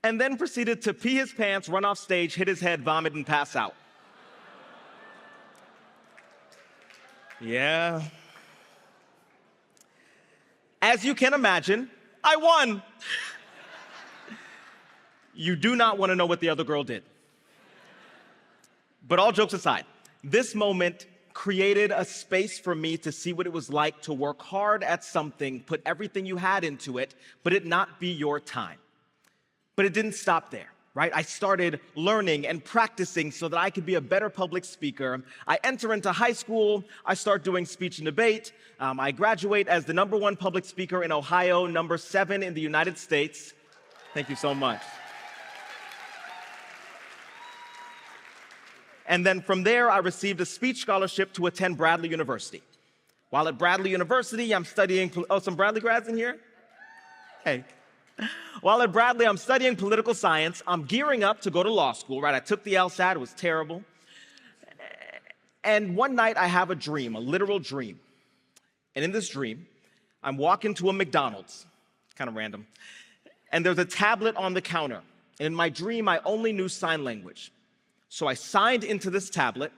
and then proceeded to pee his pants, run off stage, hit his head, vomit, and pass out. Yeah. As you can imagine, I won. You do not want to know what the other girl did. But all jokes aside, this moment created a space for me to see what it was like to work hard at something, put everything you had into it, but it not be your time. But it didn't stop there, right? I started learning and practicing so that I could be a better public speaker. I enter into high school, I start doing speech and debate. I graduate as the #1 public speaker in Ohio, #7 in the United States. Thank you so much. And then from there, I received a speech scholarship to attend Bradley University. While at Bradley University, I'm studying, some Bradley grads in here? Hey. While at Bradley, I'm studying political science. I'm gearing up to go to law school, right? I took the LSAT, it was terrible. And one night I have a dream, a literal dream. And in this dream, I'm walking to a McDonald's, kind of random, and there's a tablet on the counter. And in my dream, I only knew sign language. So I signed into this tablet.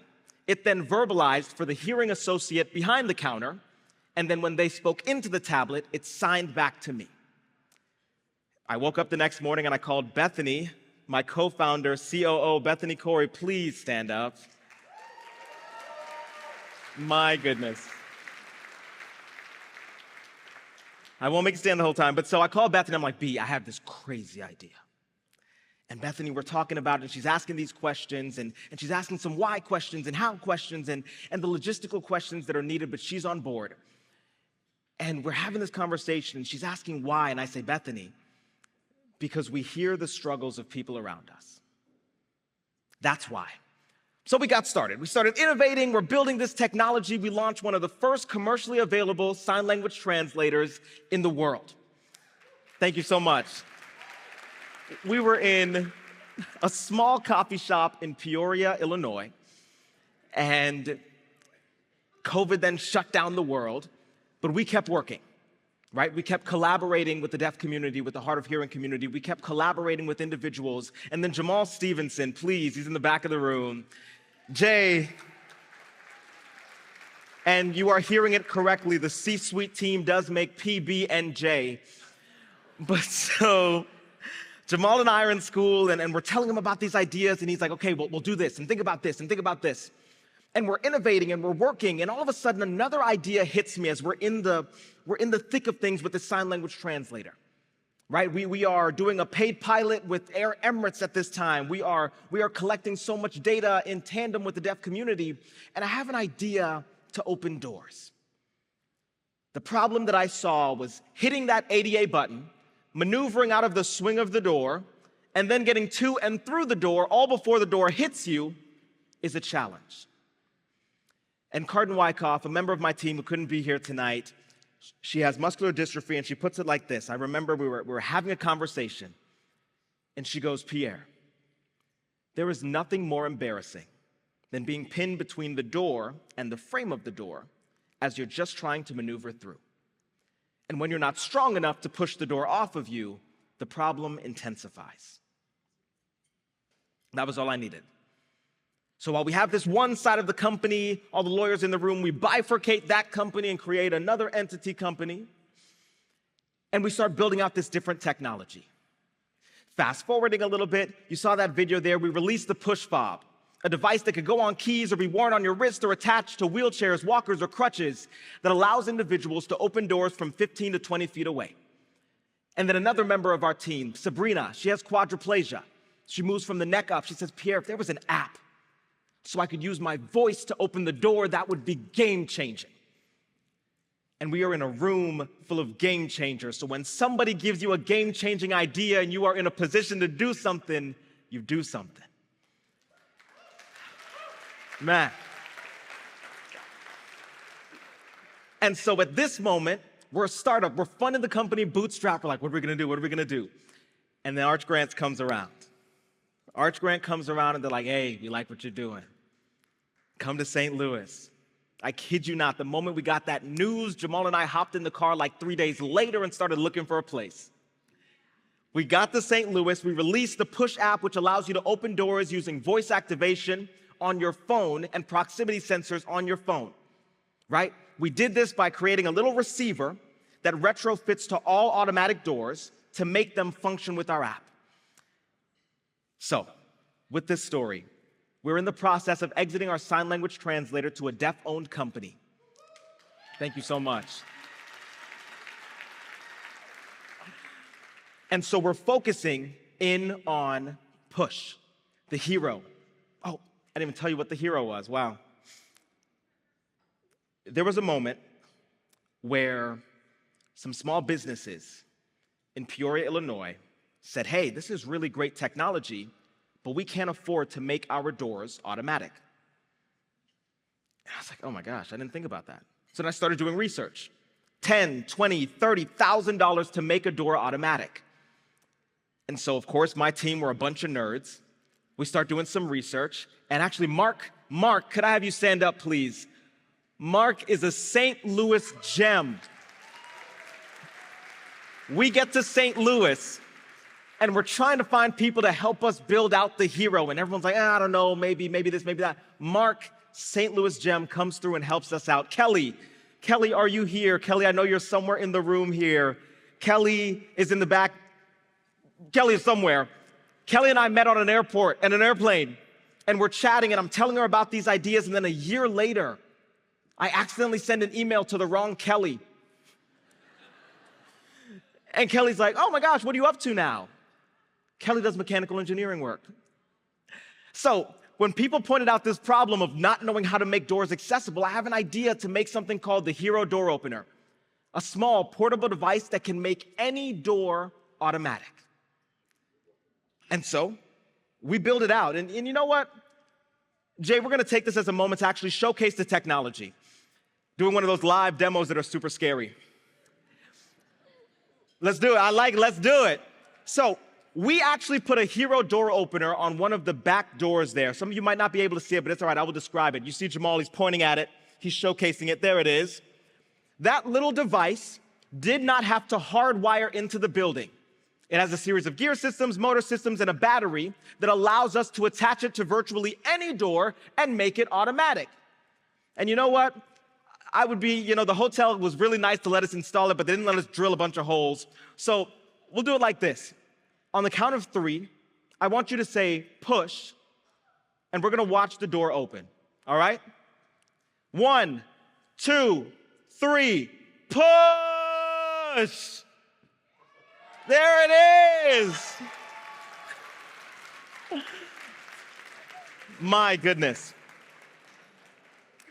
It then verbalized for the hearing associate behind the counter. And then when they spoke into the tablet, it signed back to me. I woke up the next morning and I called Bethany, my co-founder, COO. Bethany Corey, please stand up. My goodness. I won't make you stand the whole time, but so I called Bethany. I'm like, B, I have this crazy idea. And Bethany, we're talking about it, and she's asking these questions, and she's asking some why questions and how questions and the logistical questions that are needed, but she's on board. And we're having this conversation, and she's asking why, and I say, Bethany, because we hear the struggles of people around us. That's why. So we got started. We started innovating. We're building this technology. We launched one of the first commercially available sign language translators in the world. Thank you so much. We were in a small coffee shop in Peoria, Illinois, and COVID then shut down the world, but we kept working, right? We kept collaborating with the deaf community, with the hard of hearing community. We kept collaborating with individuals. And then Jamal Stevenson, please, he's in the back of the room. Jay, and you are hearing it correctly, the C-suite team does make PB&J. But so Jamal and I are in school, and we're telling him about these ideas, and he's like, okay, we'll do this, and think about this, and think about this. And we're innovating, and we're working, and all of a sudden, another idea hits me as we're in the thick of things with the sign language translator, right? We are doing a paid pilot with Air Emirates at this time. We are collecting so much data in tandem with the deaf community, and I have an idea to open doors. The problem that I saw was hitting that ADA button, maneuvering out of the swing of the door, and then getting to and through the door, all before the door hits you, is a challenge. And Cardin Wyckoff, a member of my team who couldn't be here tonight, she has muscular dystrophy, and she puts it like this. I remember we were having a conversation, and she goes, Pierre, there is nothing more embarrassing than being pinned between the door and the frame of the door as you're just trying to maneuver through. And when you're not strong enough to push the door off of you, the problem intensifies. That was all I needed. So while we have this one side of the company, all the lawyers in the room, we bifurcate that company and create another entity company, and we start building out this different technology. Fast forwarding a little bit, you saw that video there, we released the push fob, a device that could go on keys or be worn on your wrist or attached to wheelchairs, walkers, or crutches that allows individuals to open doors from 15 to 20 feet away. And then another member of our team, Sabrina, she has quadriplegia. She moves from the neck up. She says, Pierre, if there was an app so I could use my voice to open the door, that would be game-changing. And we are in a room full of game changers. So when somebody gives you a game-changing idea and you are in a position to do something, you do something. Man. And so at this moment, we're a startup. We're funding the company bootstrap. We're like, what are we going to do? What are we going to do? And then Arch Grants comes around. Arch Grant comes around and they're like, hey, we like what you're doing. Come to St. Louis. I kid you not, the moment we got that news, Jamal and I hopped in the car like 3 days later and started looking for a place. We got to St. Louis. We released the Push app, which allows you to open doors using voice activation on your phone and proximity sensors on your phone, right? We did this by creating a little receiver that retrofits to all automatic doors to make them function with our app. So, with this story, we're in the process of exiting our sign language translator to a deaf-owned company. Thank you so much. And so we're focusing in on Push, the hero. Oh, I didn't even tell you what the hero was. Wow. There was a moment where some small businesses in Peoria, Illinois said, hey, this is really great technology, but we can't afford to make our doors automatic. And I was like, oh my gosh, I didn't think about that. So then I started doing research. $10,000, $20,000, $30,000 to make a door automatic. And so, of course, my team were a bunch of nerds. We start doing some research. And actually, Mark, could I have you stand up, please? Mark is a St. Louis gem. We get to St. Louis, and we're trying to find people to help us build out the hero. And everyone's like, I don't know, maybe this, maybe that. Mark, St. Louis gem, comes through and helps us out. Kelly, are you here? Kelly, I know you're somewhere in the room here. Kelly is in the back. Kelly is somewhere. Kelly and I met on an airplane, and we're chatting, and I'm telling her about these ideas, and then a year later, I accidentally send an email to the wrong Kelly. And Kelly's like, oh my gosh, what are you up to now? Kelly does mechanical engineering work. So when people pointed out this problem of not knowing how to make doors accessible, I have an idea to make something called the Hero Door Opener, a small portable device that can make any door automatic. And so we build it out. And you know what? Jay, we're gonna take this as a moment to actually showcase the technology. Doing one of those live demos that are super scary. Let's do it, let's do it. So, we actually put a hero door opener on one of the back doors there. Some of you might not be able to see it, but it's all right, I will describe it. You see Jamal, he's pointing at it. He's showcasing it, there it is. That little device did not have to hardwire into the building. It has a series of gear systems, motor systems, and a battery that allows us to attach it to virtually any door and make it automatic. And you know what? The hotel was really nice to let us install it, but they didn't let us drill a bunch of holes. So we'll do it like this. On the count of 3, I want you to say push, and we're gonna watch the door open, all right? 1, 2, 3, push! There it is! My goodness.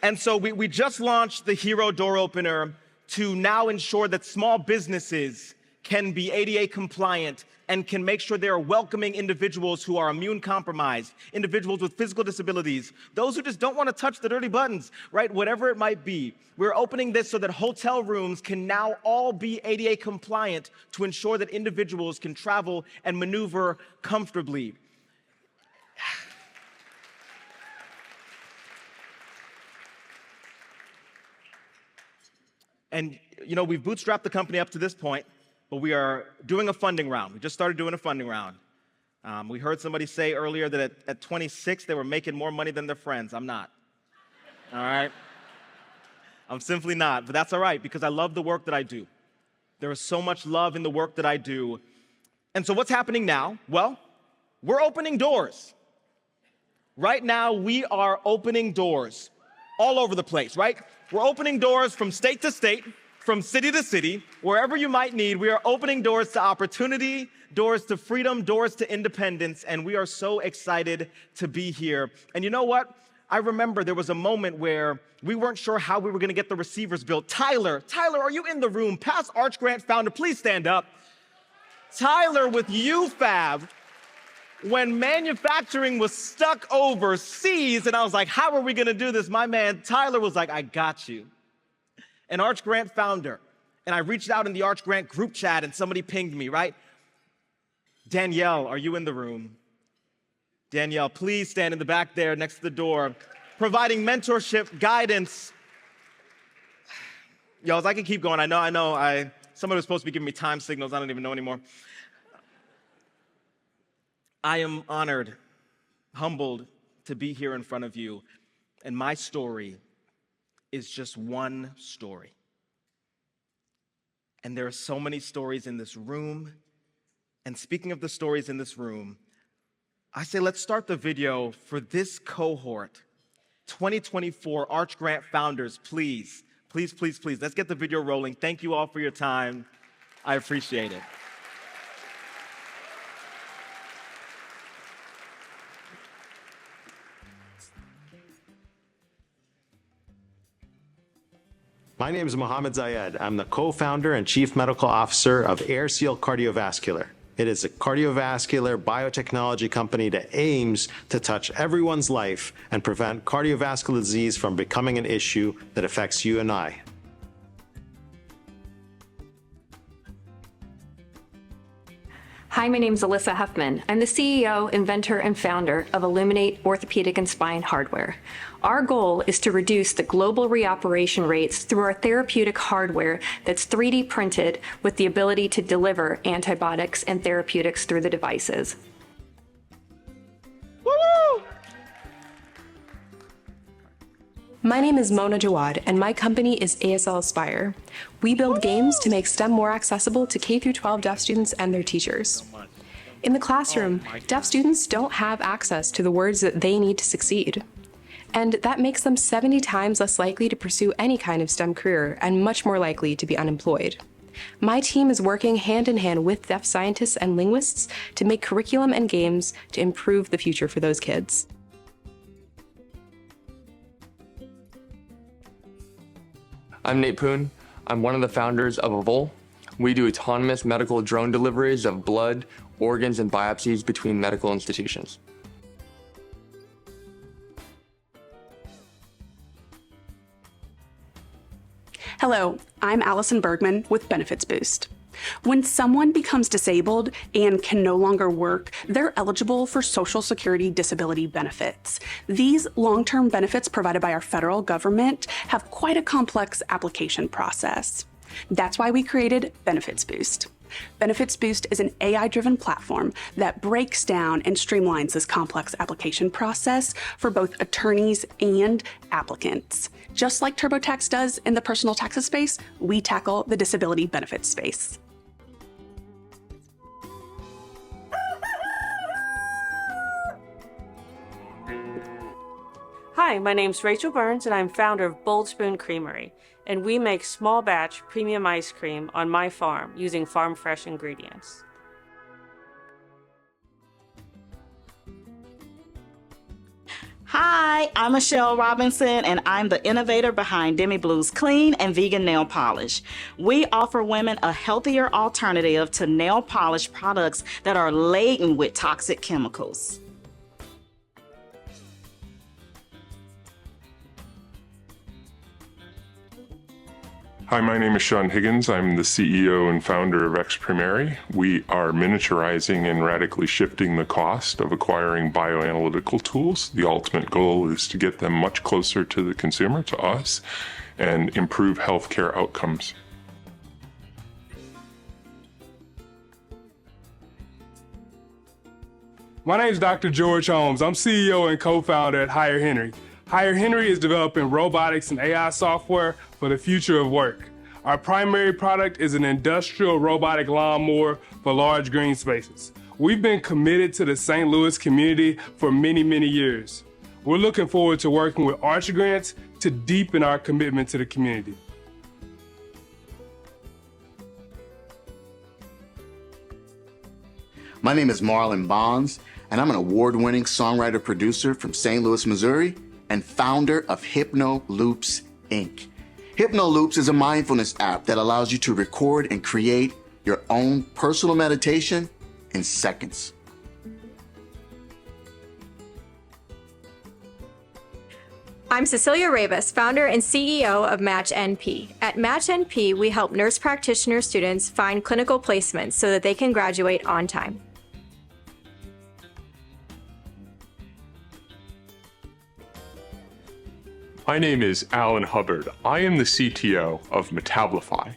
And so we just launched the Hero Door Opener to now ensure that small businesses can be ADA compliant and can make sure they are welcoming individuals who are immune compromised, individuals with physical disabilities, those who just don't want to touch the dirty buttons, right? Whatever it might be. We're opening this so that hotel rooms can now all be ADA compliant to ensure that individuals can travel and maneuver comfortably. And, we've bootstrapped the company up to this point, but we are doing a funding round. We just started doing a funding round. We heard somebody say earlier that at 26, they were making more money than their friends. I'm not. All right? I'm simply not, but that's all right because I love the work that I do. There is so much love in the work that I do. And so what's happening now? Well, we're opening doors. Right now, we are opening doors all over the place, right? We're opening doors from state to state, from city to city, wherever you might need. We are opening doors to opportunity, doors to freedom, doors to independence, and we are so excited to be here. And you know what? I remember there was a moment where we weren't sure how we were gonna get the receivers built. Tyler, are you in the room? Past Arch Grant founder, please stand up. Tyler with UFAB, when manufacturing was stuck overseas, and I was like, how are we gonna do this? My man, Tyler was like, I got you. An Arch Grant founder. And I reached out in the Arch Grant group chat and somebody pinged me, right? Danielle, are you in the room? Danielle, please stand in the back there next to the door, providing mentorship, guidance. Y'all, I can keep going. I know, somebody was supposed to be giving me time signals. I don't even know anymore. I am honored, humbled to be here in front of you. And my story is just one story. And there are so many stories in this room. And speaking of the stories in this room, I say let's start the video for this cohort. 2024 Arch Grant founders, please. Let's get the video rolling. Thank you all for your time. I appreciate it. My name is Mohammed Zayed. I'm the co-founder and chief medical officer of AirSeal Cardiovascular. It is a cardiovascular biotechnology company that aims to touch everyone's life and prevent cardiovascular disease from becoming an issue that affects you and I. Hi, my name is Alyssa Huffman. I'm the CEO, inventor, and founder of Illuminate Orthopedic and Spine Hardware. Our goal is to reduce the global reoperation rates through our therapeutic hardware that's 3D printed with the ability to deliver antibiotics and therapeutics through the devices. Woo! My name is Mona Jawad, and my company is ASL Aspire. We build games to make STEM more accessible to K-12 deaf students and their teachers. In the classroom, deaf students don't have access to the words that they need to succeed. And that makes them 70 times less likely to pursue any kind of STEM career and much more likely to be unemployed. My team is working hand in hand with deaf scientists and linguists to make curriculum and games to improve the future for those kids. I'm Nate Poon. I'm one of the founders of Evol. We do autonomous medical drone deliveries of blood, organs, and biopsies between medical institutions. Hello, I'm Allison Bergman with Benefits Boost. When someone becomes disabled and can no longer work, they're eligible for Social Security disability benefits. These long-term benefits provided by our federal government have quite a complex application process. That's why we created Benefits Boost. Benefits Boost is an AI-driven platform that breaks down and streamlines this complex application process for both attorneys and applicants. Just like TurboTax does in the personal taxes space, we tackle the disability benefits space. Hi, my name's Rachel Burns and I'm founder of Bold Spoon Creamery, and we make small batch premium ice cream on my farm using farm fresh ingredients. Hi, I'm Michelle Robinson, and I'm the innovator behind Demi Blue's clean and vegan nail polish. We offer women a healthier alternative to nail polish products that are laden with toxic chemicals. Hi, my name is Sean Higgins. I'm the CEO and founder of Xprimery. We are miniaturizing and radically shifting the cost of acquiring bioanalytical tools. The ultimate goal is to get them much closer to the consumer, to us, and improve healthcare outcomes. My name is Dr. George Holmes. I'm CEO and co-founder at Hire Henry. Hire Henry is developing robotics and AI software for the future of work. Our primary product is an industrial robotic lawnmower for large green spaces. We've been committed to the St. Louis community for many, many years. We're looking forward to working with Archer Grants to deepen our commitment to the community. My name is Marlon Bonds, and I'm an award-winning songwriter-producer from St. Louis, Missouri, and founder of Hypno Loops, Inc. Hypno Loops is a mindfulness app that allows you to record and create your own personal meditation in seconds. I'm Cecilia Rabus, founder and CEO of Match NP. At Match NP, we help nurse practitioner students find clinical placements so that they can graduate on time. My name is Alan Hubbard. I am the CTO of Metabolify.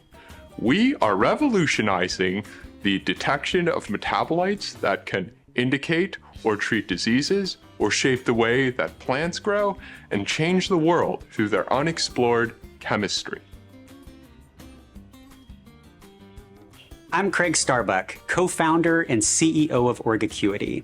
We are revolutionizing the detection of metabolites that can indicate or treat diseases or shape the way that plants grow and change the world through their unexplored chemistry. I'm Craig Starbuck, co-founder and CEO of Orgacuity.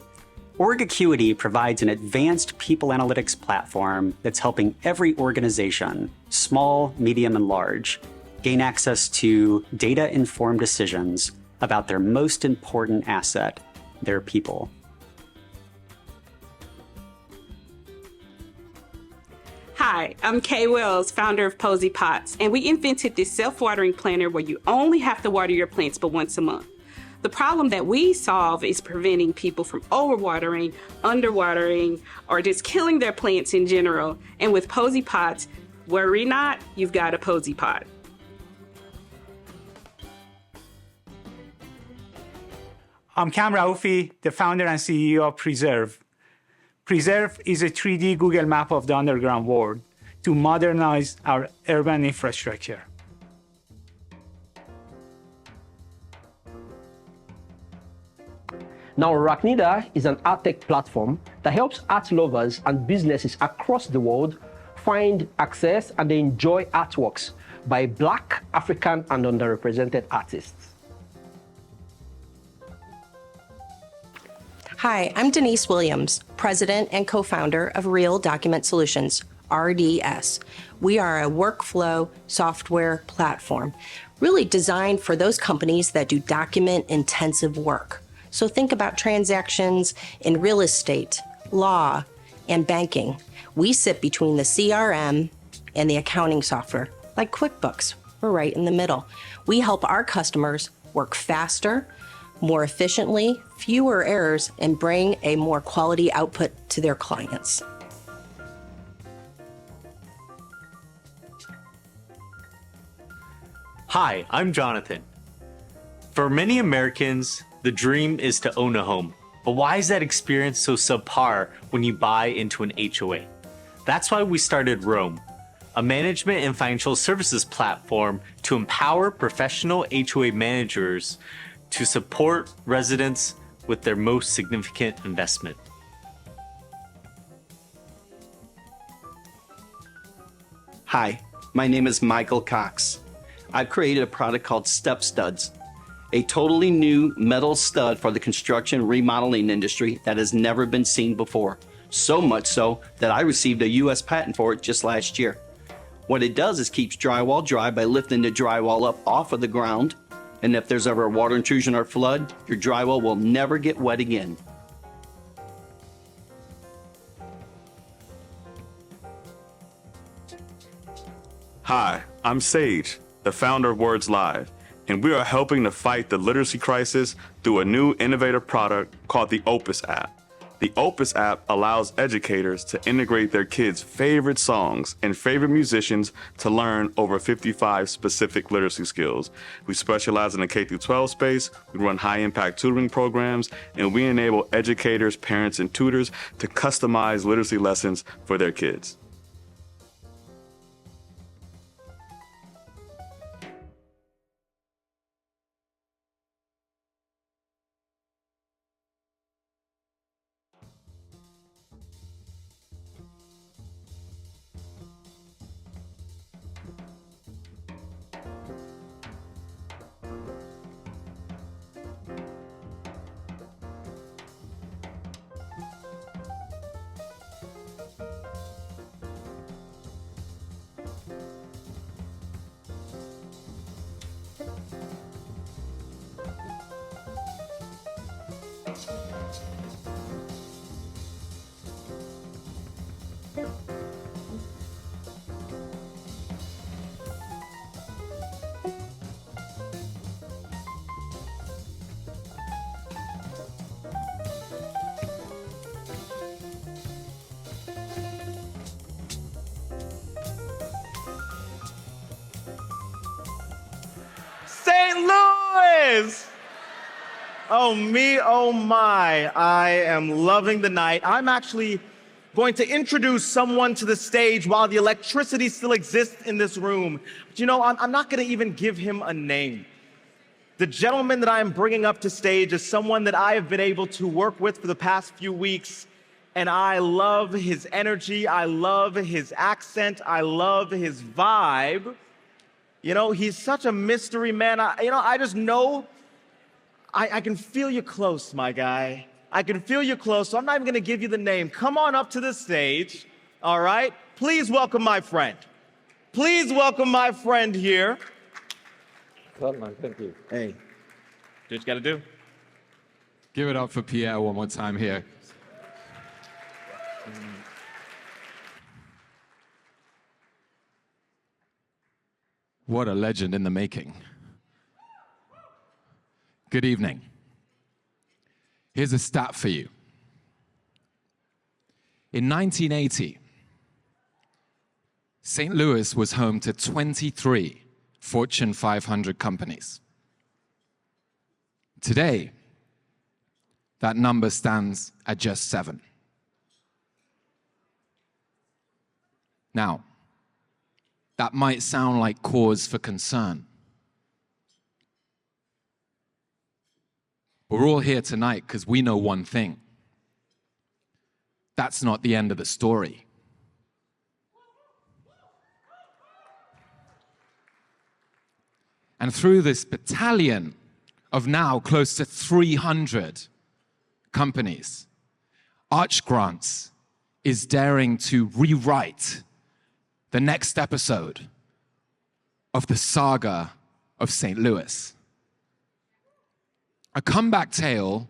Orgacuity provides an advanced people analytics platform that's helping every organization, small, medium, and large, gain access to data-informed decisions about their most important asset, their people. Hi, I'm Kay Wells, founder of Posy Pots, and we invented this self-watering planner where you only have to water your plants but once a month. The problem that we solve is preventing people from overwatering, underwatering, or just killing their plants in general. And with Posy Pots, worry not, you've got a Posy Pot. I'm Cam Raufi, the founder and CEO of Preserve. Preserve is a 3D Google map of the underground world to modernize our urban infrastructure. Now, Arachnida is an art tech platform that helps art lovers and businesses across the world find, access, and enjoy artworks by Black, African, and underrepresented artists. Hi, I'm Denise Williams, president and co-founder of Real Document Solutions, RDS. We are a workflow software platform, really designed for those companies that do document-intensive work. So think about transactions in real estate, law, and banking. We sit between the CRM and the accounting software, like QuickBooks. We're right in the middle. We help our customers work faster, more efficiently, fewer errors, and bring a more quality output to their clients. Hi, I'm Jonathan. For many Americans, the dream is to own a home. But why is that experience so subpar when you buy into an HOA? That's why we started Roam, a management and financial services platform to empower professional HOA managers to support residents with their most significant investment. Hi, my name is Michael Cox. I've created a product called Step Studs, a totally new metal stud for the construction remodeling industry that has never been seen before. So much so that I received a US patent for it just last year. What it does is keeps drywall dry by lifting the drywall up off of the ground, and if there's ever a water intrusion or flood, your drywall will never get wet again. Hi, I'm Sage, the founder of Words Live, and we are helping to fight the literacy crisis through a new innovative product called the Opus app. The Opus app allows educators to integrate their kids' favorite songs and favorite musicians to learn over 55 specific literacy skills. We specialize in the K-12 space, we run high-impact tutoring programs, and we enable educators, parents, and tutors to customize literacy lessons for their kids. St. Louis! Oh me, oh my, I am loving the night. I'm actually going to introduce someone to the stage while the electricity still exists in this room. But you know, I'm not gonna even give him a name. The gentleman that I am bringing up to stage is someone that I have been able to work with for the past few weeks, and I love his energy, I love his accent, I love his vibe. You know, he's such a mystery man. I just know, I can feel you close, my guy. I can feel you close, so I'm not even gonna give you the name. Come on up to the stage, all right? Please welcome my friend. Please welcome my friend here. Thank you. Hey, do what you gotta do. Give it up for Pierre one more time here. What a legend in the making. Good evening. Here's a stat for you. In 1980, St. Louis was home to 23 Fortune 500 companies. Today, that number stands at just 7. Now, that might sound like cause for concern. We're all here tonight because we know one thing. That's not the end of the story. And through this battalion of now close to 300 companies, Arch Grants is daring to rewrite the next episode of the saga of St. Louis. A comeback tale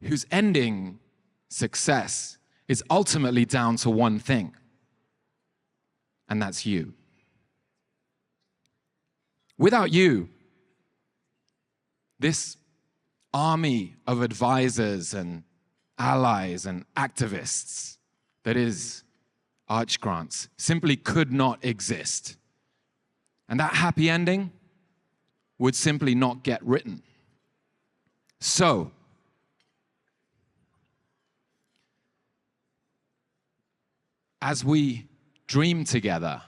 whose ending success is ultimately down to one thing, and that's you. Without you, this army of advisors and allies and activists that is Arch Grants simply could not exist. And that happy ending would simply not get written. So, as we dream together,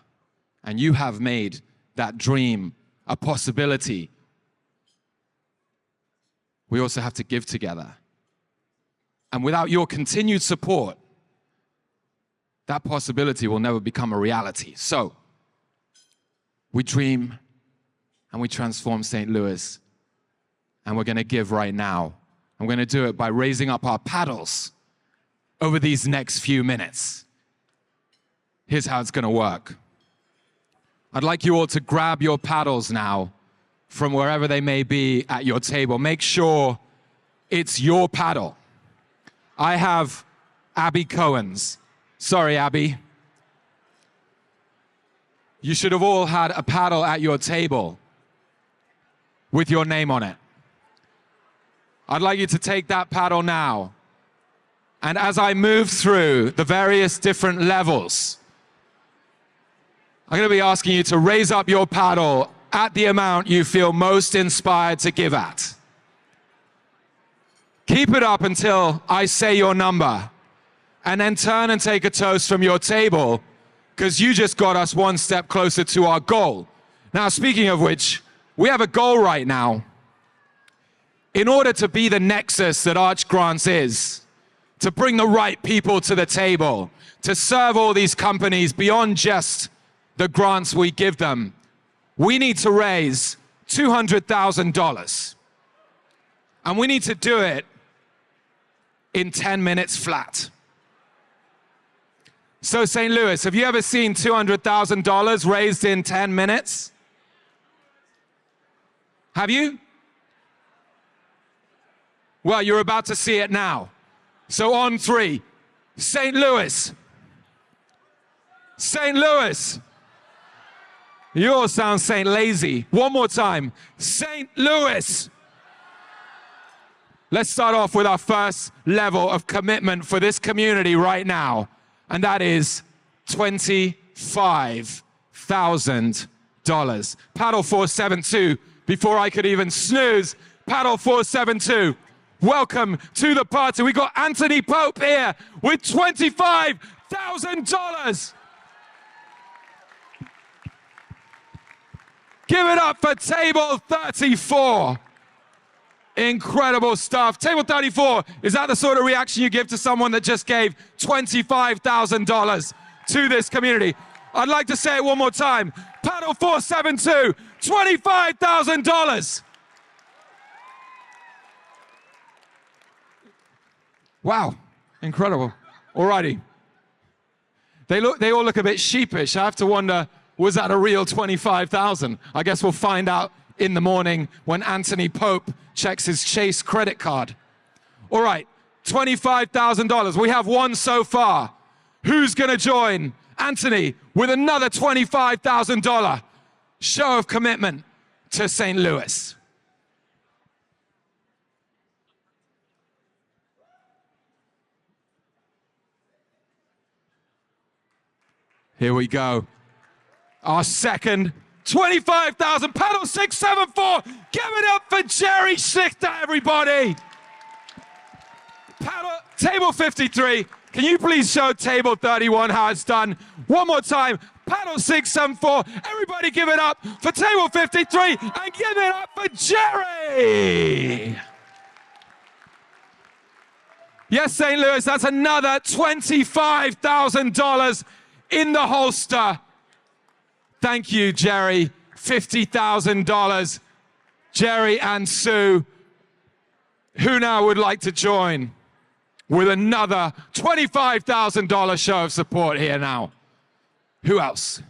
and you have made that dream a possibility, we also have to give together. And without your continued support, that possibility will never become a reality. So, we dream and we transform St. Louis, and we're going to give right now. I'm going to do it by raising up our paddles over these next few minutes. Here's how it's going to work. I'd like you all to grab your paddles now from wherever they may be at your table. Make sure it's your paddle. I have Abby Cohen's. Sorry, Abby. You should have all had a paddle at your table with your name on it. I'd like you to take that paddle now. And as I move through the various different levels, I'm going to be asking you to raise up your paddle at the amount you feel most inspired to give at. Keep it up until I say your number, and then turn and take a toast from your table, because you just got us one step closer to our goal. Now, speaking of which, we have a goal right now. In order to be the nexus that Arch Grants is, to bring the right people to the table, to serve all these companies beyond just the grants we give them, we need to raise $200,000. And we need to do it in 10 minutes flat. So, St. Louis, have you ever seen $200,000 raised in 10 minutes? Have you? Well, you're about to see it now. So on three, St. Louis. St. Louis. You all sound St. Lazy. One more time, St. Louis. Let's start off with our first level of commitment for this community right now, and that is $25,000. Paddle 472, before I could even snooze, Paddle 472. Welcome to the party. We got Anthony Pope here with $25,000. Give it up for table 34. Incredible stuff. Table 34, is that the sort of reaction you give to someone that just gave $25,000 to this community? I'd like to say it one more time. Paddle 472, $25,000. Wow, incredible. Alrighty. They all look a bit sheepish. I have to wonder, was that a real 25,000? I guess we'll find out in the morning when Anthony Pope checks his Chase credit card. All right, $25,000. We have one so far. Who's going to join Anthony with another $25,000 show of commitment to St. Louis? Here we go. Our second, 25,000, paddle 674. Give it up for Jerry Schlichter, everybody. Paddle, table 53. Can you please show table 31 how it's done? One more time, paddle 674. Everybody give it up for table 53 and give it up for Jerry. Yes, St. Louis, that's another $25,000 in the holster. Thank you, Jerry. $50,000. Jerry and Sue, who now would like to join with another $25,000 show of support here now? Who else?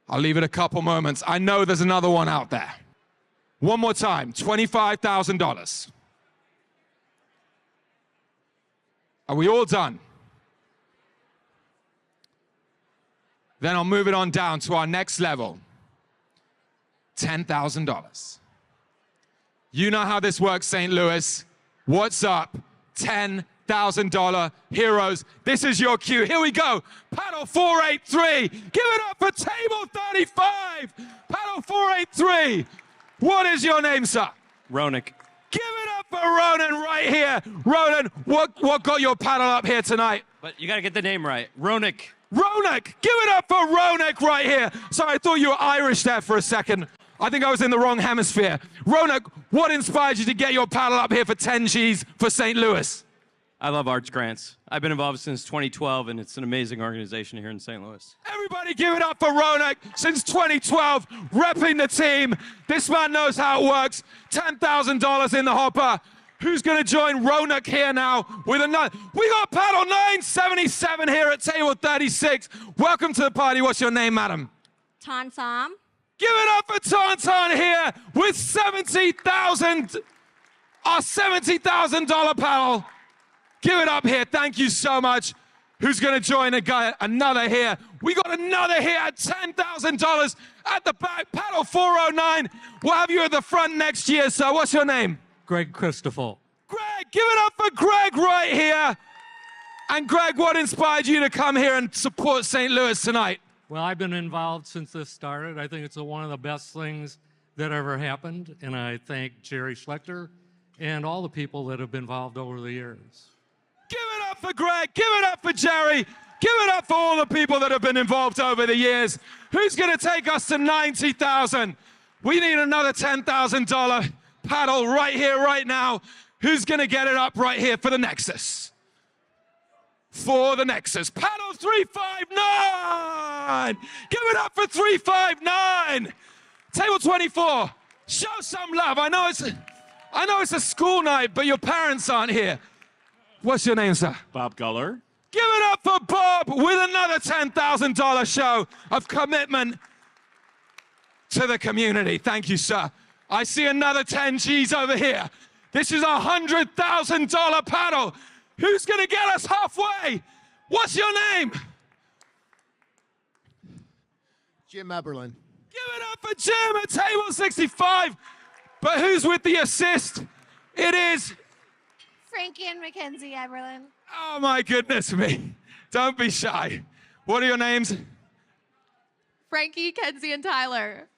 I'll leave it a couple moments. I know there's another one out there. One more time, $25,000. Are we all done? Then I'll move it on down to our next level, $10,000. You know how this works, St. Louis. What's up? $10,000. $100,000 heroes. This is your cue. Here we go. Paddle 483. Give it up for table 35. Paddle 483. What is your name, sir? Ronak. Give it up for Ronan right here. Ronan, what got your paddle up here tonight? But you got to get the name right. Ronak. Ronak. Give it up for Ronak right here. Sorry, I thought you were Irish there for a second. I think I was in the wrong hemisphere. Ronak, what inspired you to get your paddle up here for 10 G's for St. Louis? I love arch grants. I've been involved since 2012, and it's an amazing organization here in St. Louis. Everybody give it up for Ronak. Since 2012, repping the team. This man knows how it works. $10,000 in the hopper. Who's going to join Ronak here now with another? We got paddle 977 here at table 36. Welcome to the party. What's your name, madam? Tom. Give it up for Tauntaun here with our $70,000 paddle. Give it up here. Thank you so much. Who's going to join another here? We got another here at $10,000 at the back. Paddle 409. We'll have you at the front next year, sir. What's your name? Greg Christoffel. Greg, give it up for Greg right here. And Greg, what inspired you to come here and support St. Louis tonight? Well, I've been involved since this started. I think it's one of the best things that ever happened. And I thank Jerry Schlechter and all the people that have been involved over the years. Give it up for Greg. Give it up for Jerry. Give it up for all the people that have been involved over the years. Who's going to take us to 90,000? We need another $10,000 paddle right here, right now. Who's going to get it up right here for the neXus? For the neXus. Paddle 359. Give it up for 359. Table 24. Show some love. I know it's a school night, but your parents aren't here. What's your name, sir? Bob Guller. Give it up for Bob with another $10,000 show of commitment to the community. Thank you, sir. I see another 10 G's over here. This is a $100,000 paddle. Who's going to get us halfway? What's your name? Jim Eberlin. Give it up for Jim at table 65. But who's with the assist? It is Frankie and Mackenzie Eberlin. Oh my goodness me. Don't be shy. What are your names? Frankie, Kenzie, and Tyler.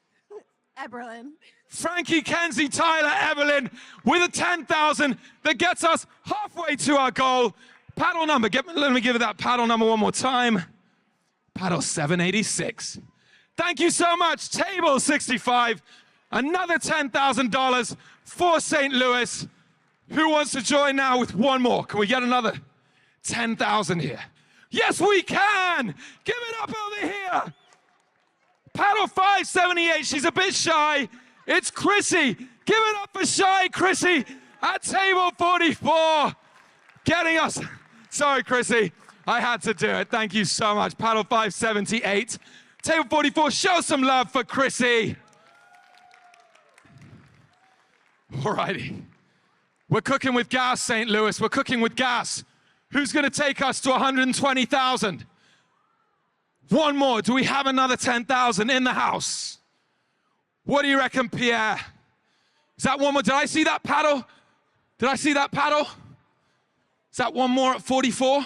Eberlin. Frankie, Kenzie, Tyler, Evelyn with a 10,000 that gets us halfway to our goal. Paddle number, let me give it that paddle number one more time. Paddle 786. Thank you so much. Table 65. Another $10,000 for St. Louis. Who wants to join now with one more? Can we get another 10,000 here? Yes, we can. Give it up over here. Paddle 578. She's a bit shy. It's Chrissy. Give it up for shy Chrissy at table 44. Getting us. Sorry, Chrissy. I had to do it. Thank you so much. Paddle 578. Table 44. Show some love for Chrissy. All righty. We're cooking with gas, St. Louis. We're cooking with gas. Who's going to take us to 120,000? One more. Do we have another 10,000 in the house? What do you reckon, Pierre? Is that one more? Did I see that paddle? Did I see that paddle? Is that one more at 44?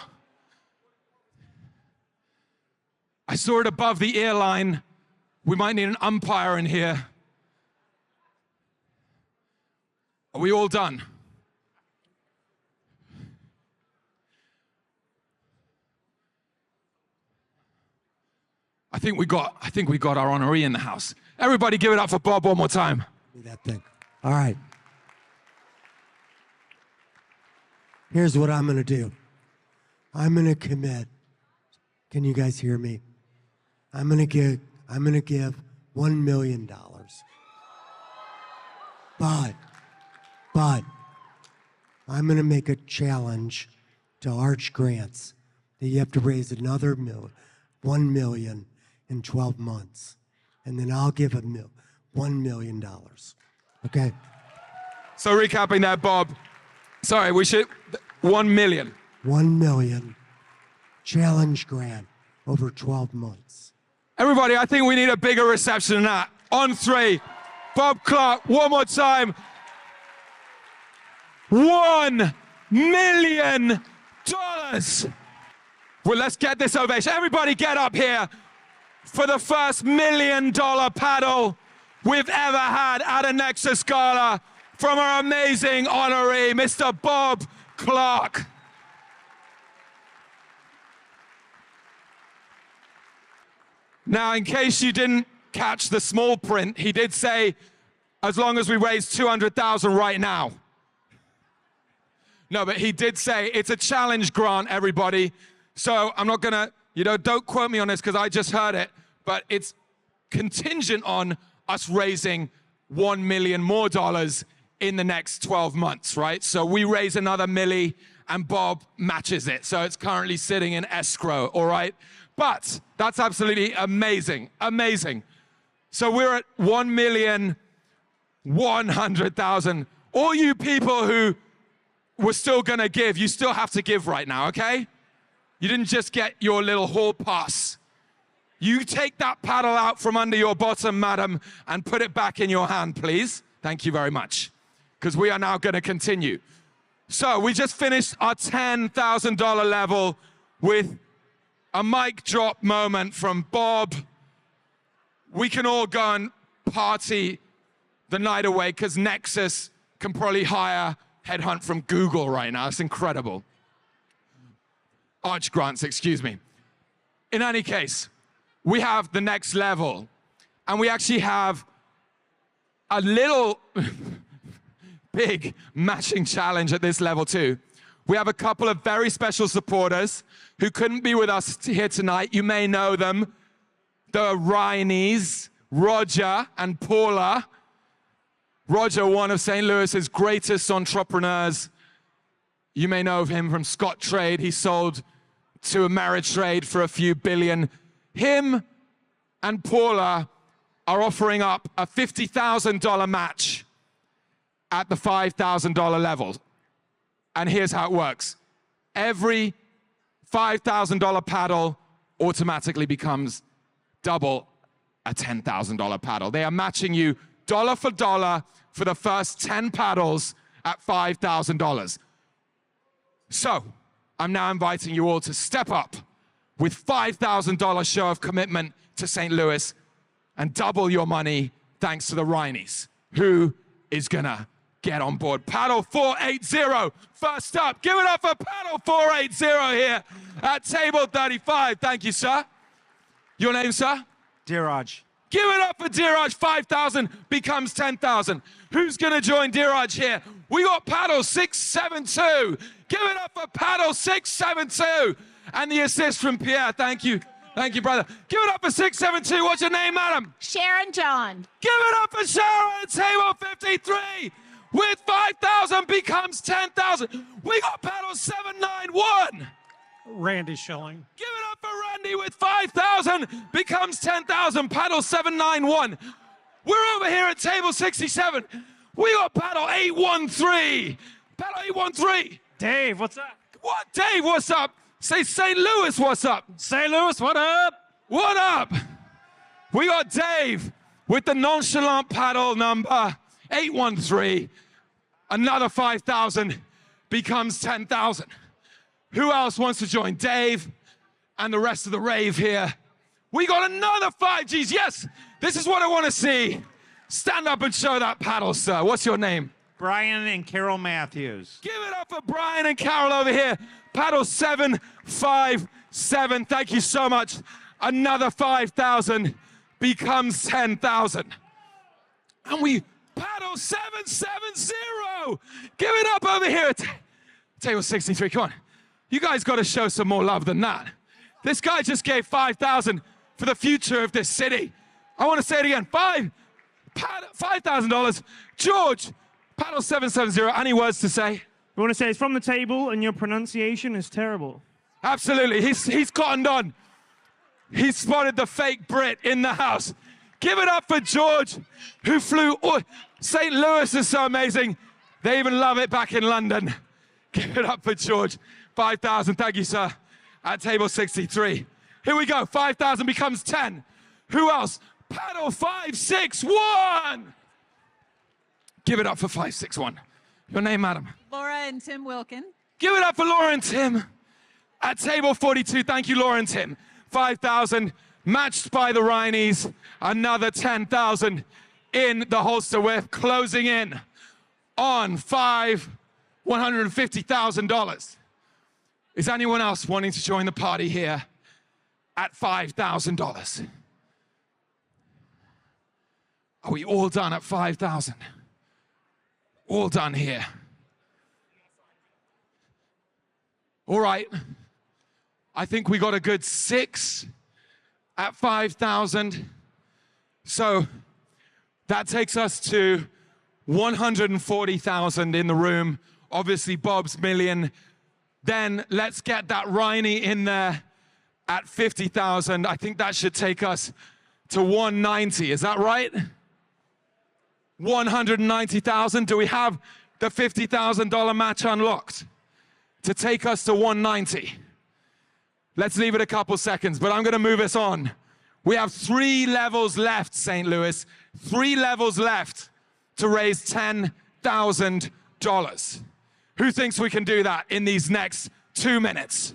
I saw it above the ear line. We might need an umpire in here. Are we all done? I think we got our honoree in the house. Everybody give it up for Bob one more time. That thing. All right. Here's what I'm going to do. I'm going to commit. Can you guys hear me? I'm going to give $1 million. But I'm going to make a challenge to Arch Grants that you have to raise another $1 million in 12 months. And then I'll give $1 million. Okay? So recapping that, Bob. Sorry, we should, 1 million. 1 million challenge grant over 12 months. Everybody, I think we need a bigger reception than that. On 3, Bob Clark, one more time. $1 million Well, let's get this ovation. Everybody get up here for the first $1 million paddle we've ever had at a neXus Gala from our amazing honoree, Mr. Bob Clark. Now, in case you didn't catch the small print, he did say, as long as we raise 200,000 right now. No, but he did say it's a challenge grant, everybody. So I'm not gonna, don't quote me on this because I just heard it, but it's contingent on us raising $1 million more in the next 12 months, right? So we raise another milli and Bob matches it. So it's currently sitting in escrow, all right? But that's absolutely amazing, amazing. So we're at 1,100,000. All you people who were still gonna give, you still have to give right now, okay? You didn't just get your little hall pass. You take that paddle out from under your bottom, madam, and put it back in your hand, please. Thank you very much, because we are now gonna continue. So we just finished our $10,000 level with a mic drop moment from Bob. We can all go and party the night away because neXus can probably hire headhunt from Google right now. It's incredible. Arch grants, excuse me. In any case, we have the next level, and we actually have a little big matching challenge at this level too. We have a couple of very special supporters who couldn't be with us here tonight. You may know them, the Rhineys, Roger and Paula. Roger, one of St. Louis's greatest entrepreneurs. You may know of him from Scottrade. He sold to Ameritrade for a few billion. Him and Paula are offering up a $50,000 match at the $5,000 level. And here's how it works. Every $5,000 paddle automatically becomes double a $10,000 paddle. They are matching you dollar for dollar for the first 10 paddles at $5,000. So, I'm now inviting you all to step up with $5,000 show of commitment to St. Louis and double your money thanks to the Rhineys. Who is gonna get on board? Paddle 480, first up. Give it up for Paddle 480 here at table 35. Thank you, sir. Your name, sir? Dheeraj. Give it up for Dheeraj. 5,000 becomes 10,000. Who's gonna join Dheeraj here? We got Paddle 672. Give it up for Paddle 672. And the assist from Pierre. Thank you. Thank you, brother. Give it up for 672. What's your name, madam? Sharon John. Give it up for Sharon at table 53. With 5,000 becomes 10,000. We got Paddle 791. Randy Schilling. Give it up for Randy with 5,000 becomes 10,000. Paddle 791. We're over here at table 67. We got Paddle 813. Paddle 813. Dave, what's up? What? Dave, what's up? Say St. Louis, what's up? St. Louis, what up? What up? We got Dave with the nonchalant paddle number 813. Another 5,000 becomes 10,000. Who else wants to join? Dave and the rest of the rave here. We got another 5Gs. Yes, this is what I want to see. Stand up and show that paddle, sir. What's your name? Brian and Carol Matthews. Give it up for Brian and Carol over here. Paddle 757. Thank you so much. Another 5,000 becomes 10,000. And we paddle 770. Give it up over here at table 63. Come on. You guys got to show some more love than that. This guy just gave 5,000 for the future of this city. I want to say it again. $5,000. George, paddle 770. Any words to say? We want to say it's from the table and your pronunciation is terrible. Absolutely. He's cottoned on. He spotted the fake Brit in the house. Give it up for George, who flew. Oh, St. Louis is so amazing. They even love it back in London. Give it up for George. 5,000. Thank you, sir. At table 63. Here we go. 5,000 becomes 10. Who else? Paddle 561. Give it up for 561. Your name, madam? Laura and Tim Wilkin. Give it up for Laura and Tim. At table 42, thank you, Laura and Tim, 5,000, matched by the Rhineys, another 10,000 in the holster. We're closing in on $150,000. Is anyone else wanting to join the party here at $5,000? Are we all done at 5,000? All done here. All right. I think we got a good 6 at 5,000. So that takes us to 140,000 in the room. Obviously, Bob's million. Then let's get that Riney in there at 50,000. I think that should take us to 190. Is that right? 190,000. Do we have the $50,000 match unlocked to take us to 190? Let's leave it a couple seconds, but I'm going to move us on. We have 3 levels left, St. Louis. 3 levels left to raise $10,000. Who thinks we can do that in these next 2 minutes?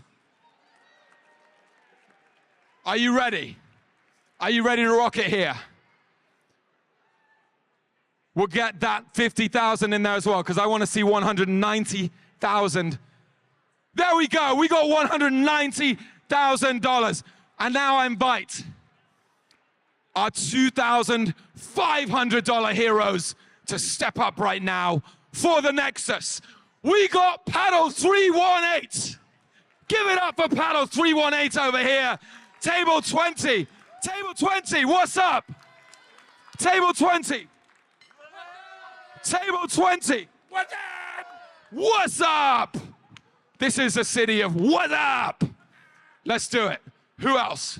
Are you ready? Are you ready to rock it here? We'll get that 50,000 in there as well, because I want to see 190,000. There we go. We got $190,000. And now I invite our $2,500 heroes to step up right now for the neXus. We got Paddle 318. Give it up for Paddle 318 over here. Table 20. Table 20, what's up? Table 20. Table 20. What's up? What's up? This is the city of what up? Let's do it. Who else?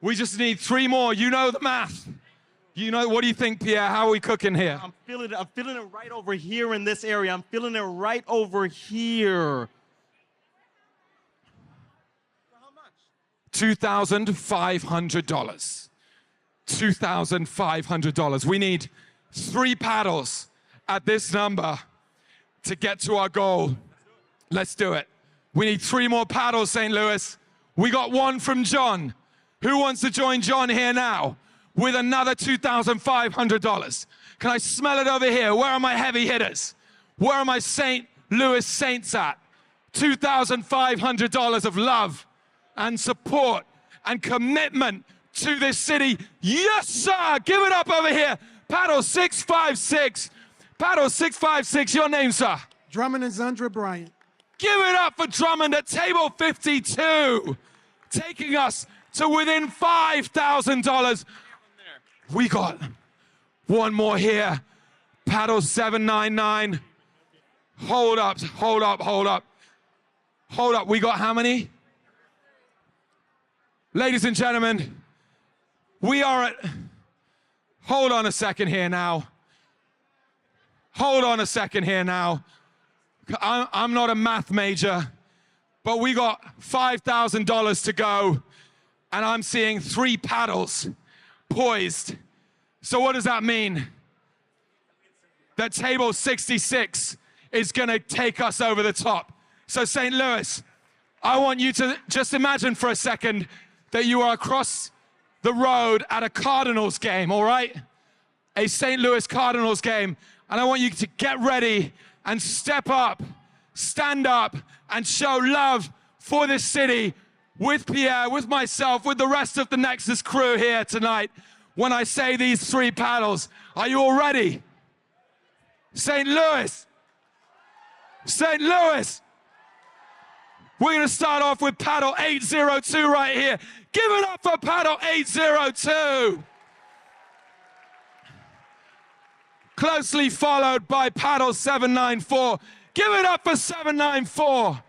We just need 3 more. You know the math. You know, what do you think, Pierre? How are we cooking here? I'm feeling it right over here in this area. I'm feeling it right over here. $2,500. $2,500. We need 3 paddles at this number to get to our goal. Let's do it. We need 3 more paddles, St. Louis. We got 1 from John. Who wants to join John here now with another $2,500? Can I smell it over here? Where are my heavy hitters? Where are my St. Louis Saints at? $2,500 of love and support and commitment to this city. Yes, sir. Give it up over here. Paddle 656. Paddle 656. Your name, sir? Drummond and Zundra Bryant. Give it up for Drummond at table 52. Taking us to within $5,000. We got 1 more here. Paddle 799. Hold up, hold up, hold up. Hold up, we got how many? Ladies and gentlemen, we are at, hold on a second here now. Hold on a second here now. I'm not a math major, but we got $5,000 to go, and I'm seeing 3 paddles poised. So what does that mean? That table 66 is gonna take us over the top. So St. Louis, I want you to just imagine for a second that you are across the road at a Cardinals game, all right? A St. Louis Cardinals game. And I want you to get ready and step up, stand up, and show love for this city with Pierre, with myself, with the rest of the neXus crew here tonight. When I say these 3 paddles, are you all ready? St. Louis. St. Louis. We're gonna start off with paddle 802 right here. Give it up for paddle 802. Closely followed by paddle 794. Give it up for 794.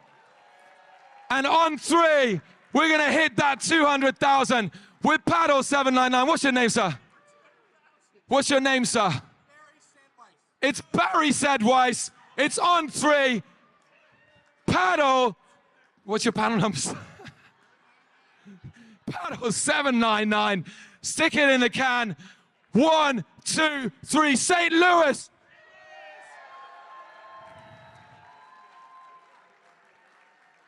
And on 3, we're gonna hit that 200,000 with paddle 799. What's your name, sir? What's your name, sir? It's Barry Sedweiss. It's on 3. Paddle, what's your paddle number? Paddle 799. Stick it in the can. 1, 2, 3. St. Louis.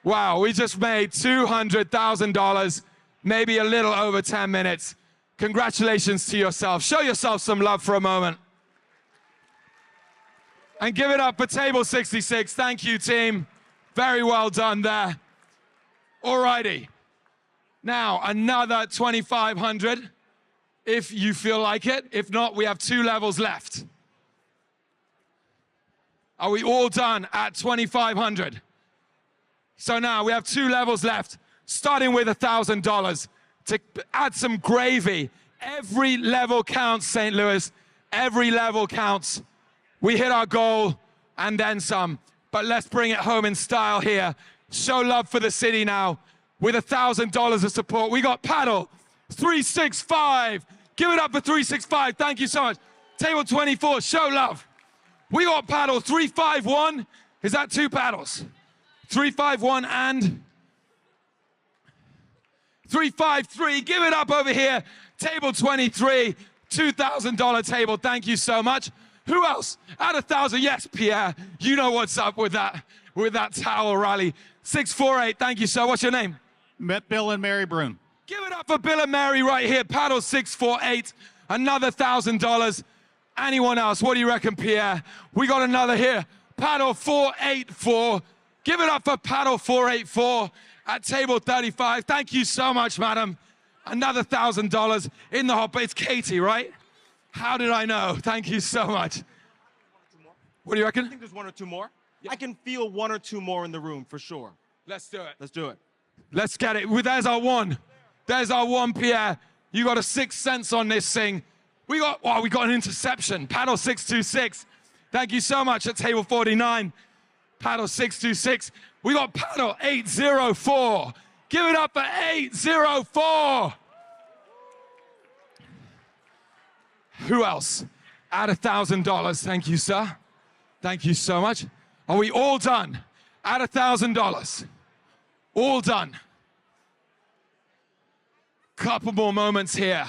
Wow, we just made $200,000, maybe a little over 10 minutes. Congratulations to yourself. Show yourself some love for a moment. And give it up for table 66. Thank you, team. Very well done there. Alrighty. Now, another 2,500, if you feel like it. If not, we have 2 levels left. Are we all done at 2,500? So now we have 2 levels left, starting with $1,000 to add some gravy. Every level counts, St. Louis. Every level counts. We hit our goal and then some. But let's bring it home in style here. Show love for the city now with $1,000 of support. We got Paddle 365. Give it up for 365. Thank you so much. Table 24, show love. We got Paddle 351. Is that 2 paddles? 351 and 353. Give it up over here. Table 23, $2,000 table. Thank you so much. Who else? At 1,000. Yes, Pierre. You know what's up with that towel rally. 648. Thank you, sir. What's your name? Bill and Mary Brune. Give it up for Bill and Mary right here. Paddle 648. Another $1,000. Anyone else? What do you reckon, Pierre? We got another here. Paddle 484. Give it up for Paddle 484 at table 35. Thank you so much, madam. Another $1,000 in the hopper. It's Katie, right? How did I know? Thank you so much. What do you reckon? I think there's 1 or 2 more. Yeah. I can feel 1 or 2 more in the room for sure. Let's do it. Let's do it. Let's get it. Well, there's our 1. There's our 1, Pierre. You got a 6th sense on this thing. We got an interception. Paddle 626. Thank you so much at table 49. Paddle 626. We got Paddle 804. Give it up for 804. Who else? At $1,000. Thank you, sir. Thank you so much. Are we all done? At $1,000. All done. Couple more moments here.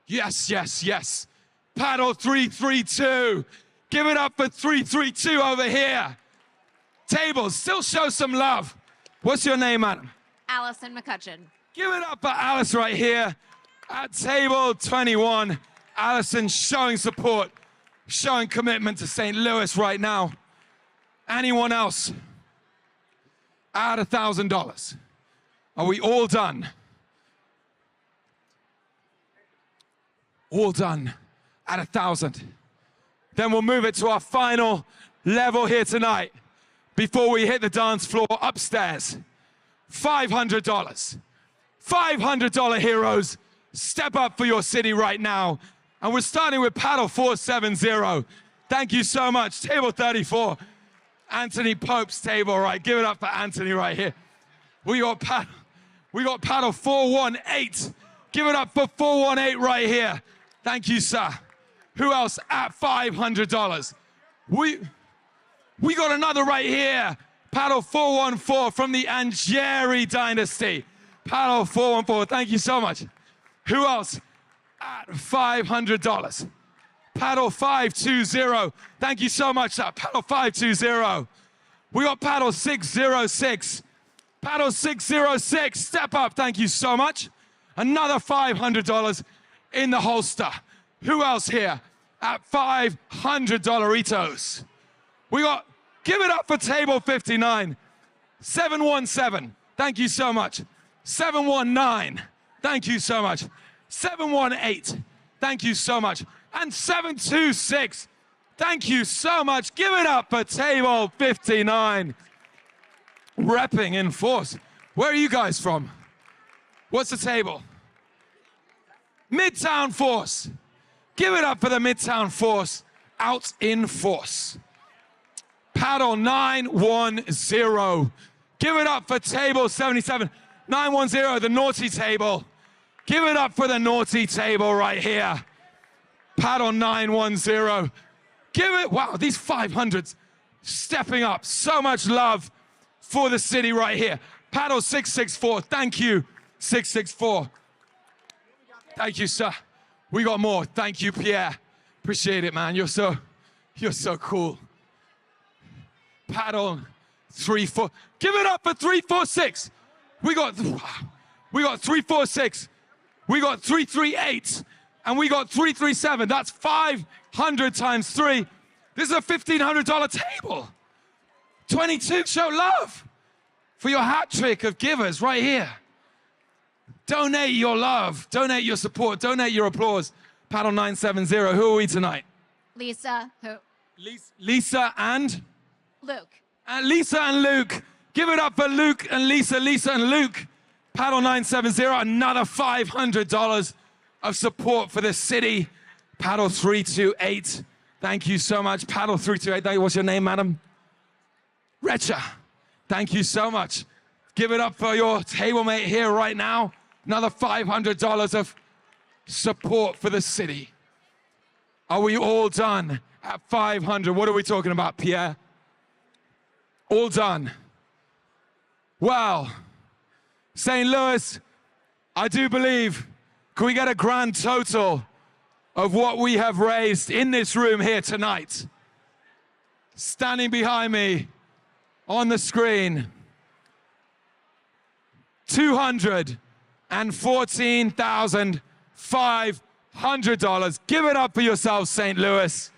Yes, yes, yes. Paddle 332. Give it up for 332 over here. Tables, still show some love. What's your name, madam? Allison McCutcheon. Give it up for Alice right here at table 21. Allison showing support, showing commitment to St. Louis right now. Anyone else? At $1,000. Are we all done? All done at 1,000. Then we'll move it to our final level here tonight before we hit the dance floor upstairs. $500. $500 heroes. Step up for your city right now. And we're starting with Paddle 470. Thank you so much. Table 34. Anthony Pope's table, right? Give it up for Anthony right here. We got Paddle 418. Give it up for 418 right here. Thank you, sir. Who else at $500? We got another right here. Paddle 414 from the Angeri dynasty. Paddle 414, thank you so much. Who else at $500? Paddle 520, thank you so much, sir. Paddle 520. We got Paddle 606. Paddle 606, step up, thank you so much. Another $500 in the holster. Who else here at $500-itos? We got, give it up for table 59. 717, thank you so much. 719, thank you so much. 718, thank you so much. And 726, thank you so much. Give it up for table 59. Repping in force. Where are you guys from? What's the table? Midtown Force. Give it up for the Midtown Force. Out in force. Paddle 910. Give it up for table 77. 910, the naughty table. Give it up for the naughty table right here. Paddle 910. Give it, wow, these 500s stepping up. So much love for the city right here. Paddle 664, thank you, 664. Thank you, sir. We got more. Thank you, Pierre. Appreciate it, man. You're so cool. Paddle 3-4. Give it up for 3-4-6. We got 3-4-6. We got 3-3-8. And we got 3-3-7. That's 500 times 3. This is a $1,500 table. 22, show love for your hat trick of givers right here. Donate your love, donate your support, donate your applause. Paddle 970, who are we tonight? Lisa, who? Lisa and? Luke. Lisa and Luke. Give it up for Luke and Lisa, Lisa and Luke. Paddle 970, another $500 of support for the city. Paddle 328, thank you so much. Paddle 328, what's your name, madam? Recha, thank you so much. Give it up for your table mate here right now. Another $500 of support for the city. Are we all done at 500? What are we talking about, Pierre? All done. Well, St. Louis, I do believe, can we get a grand total of what we have raised in this room here tonight? Standing behind me on the screen, $214,500. Give it up for yourselves, St. Louis.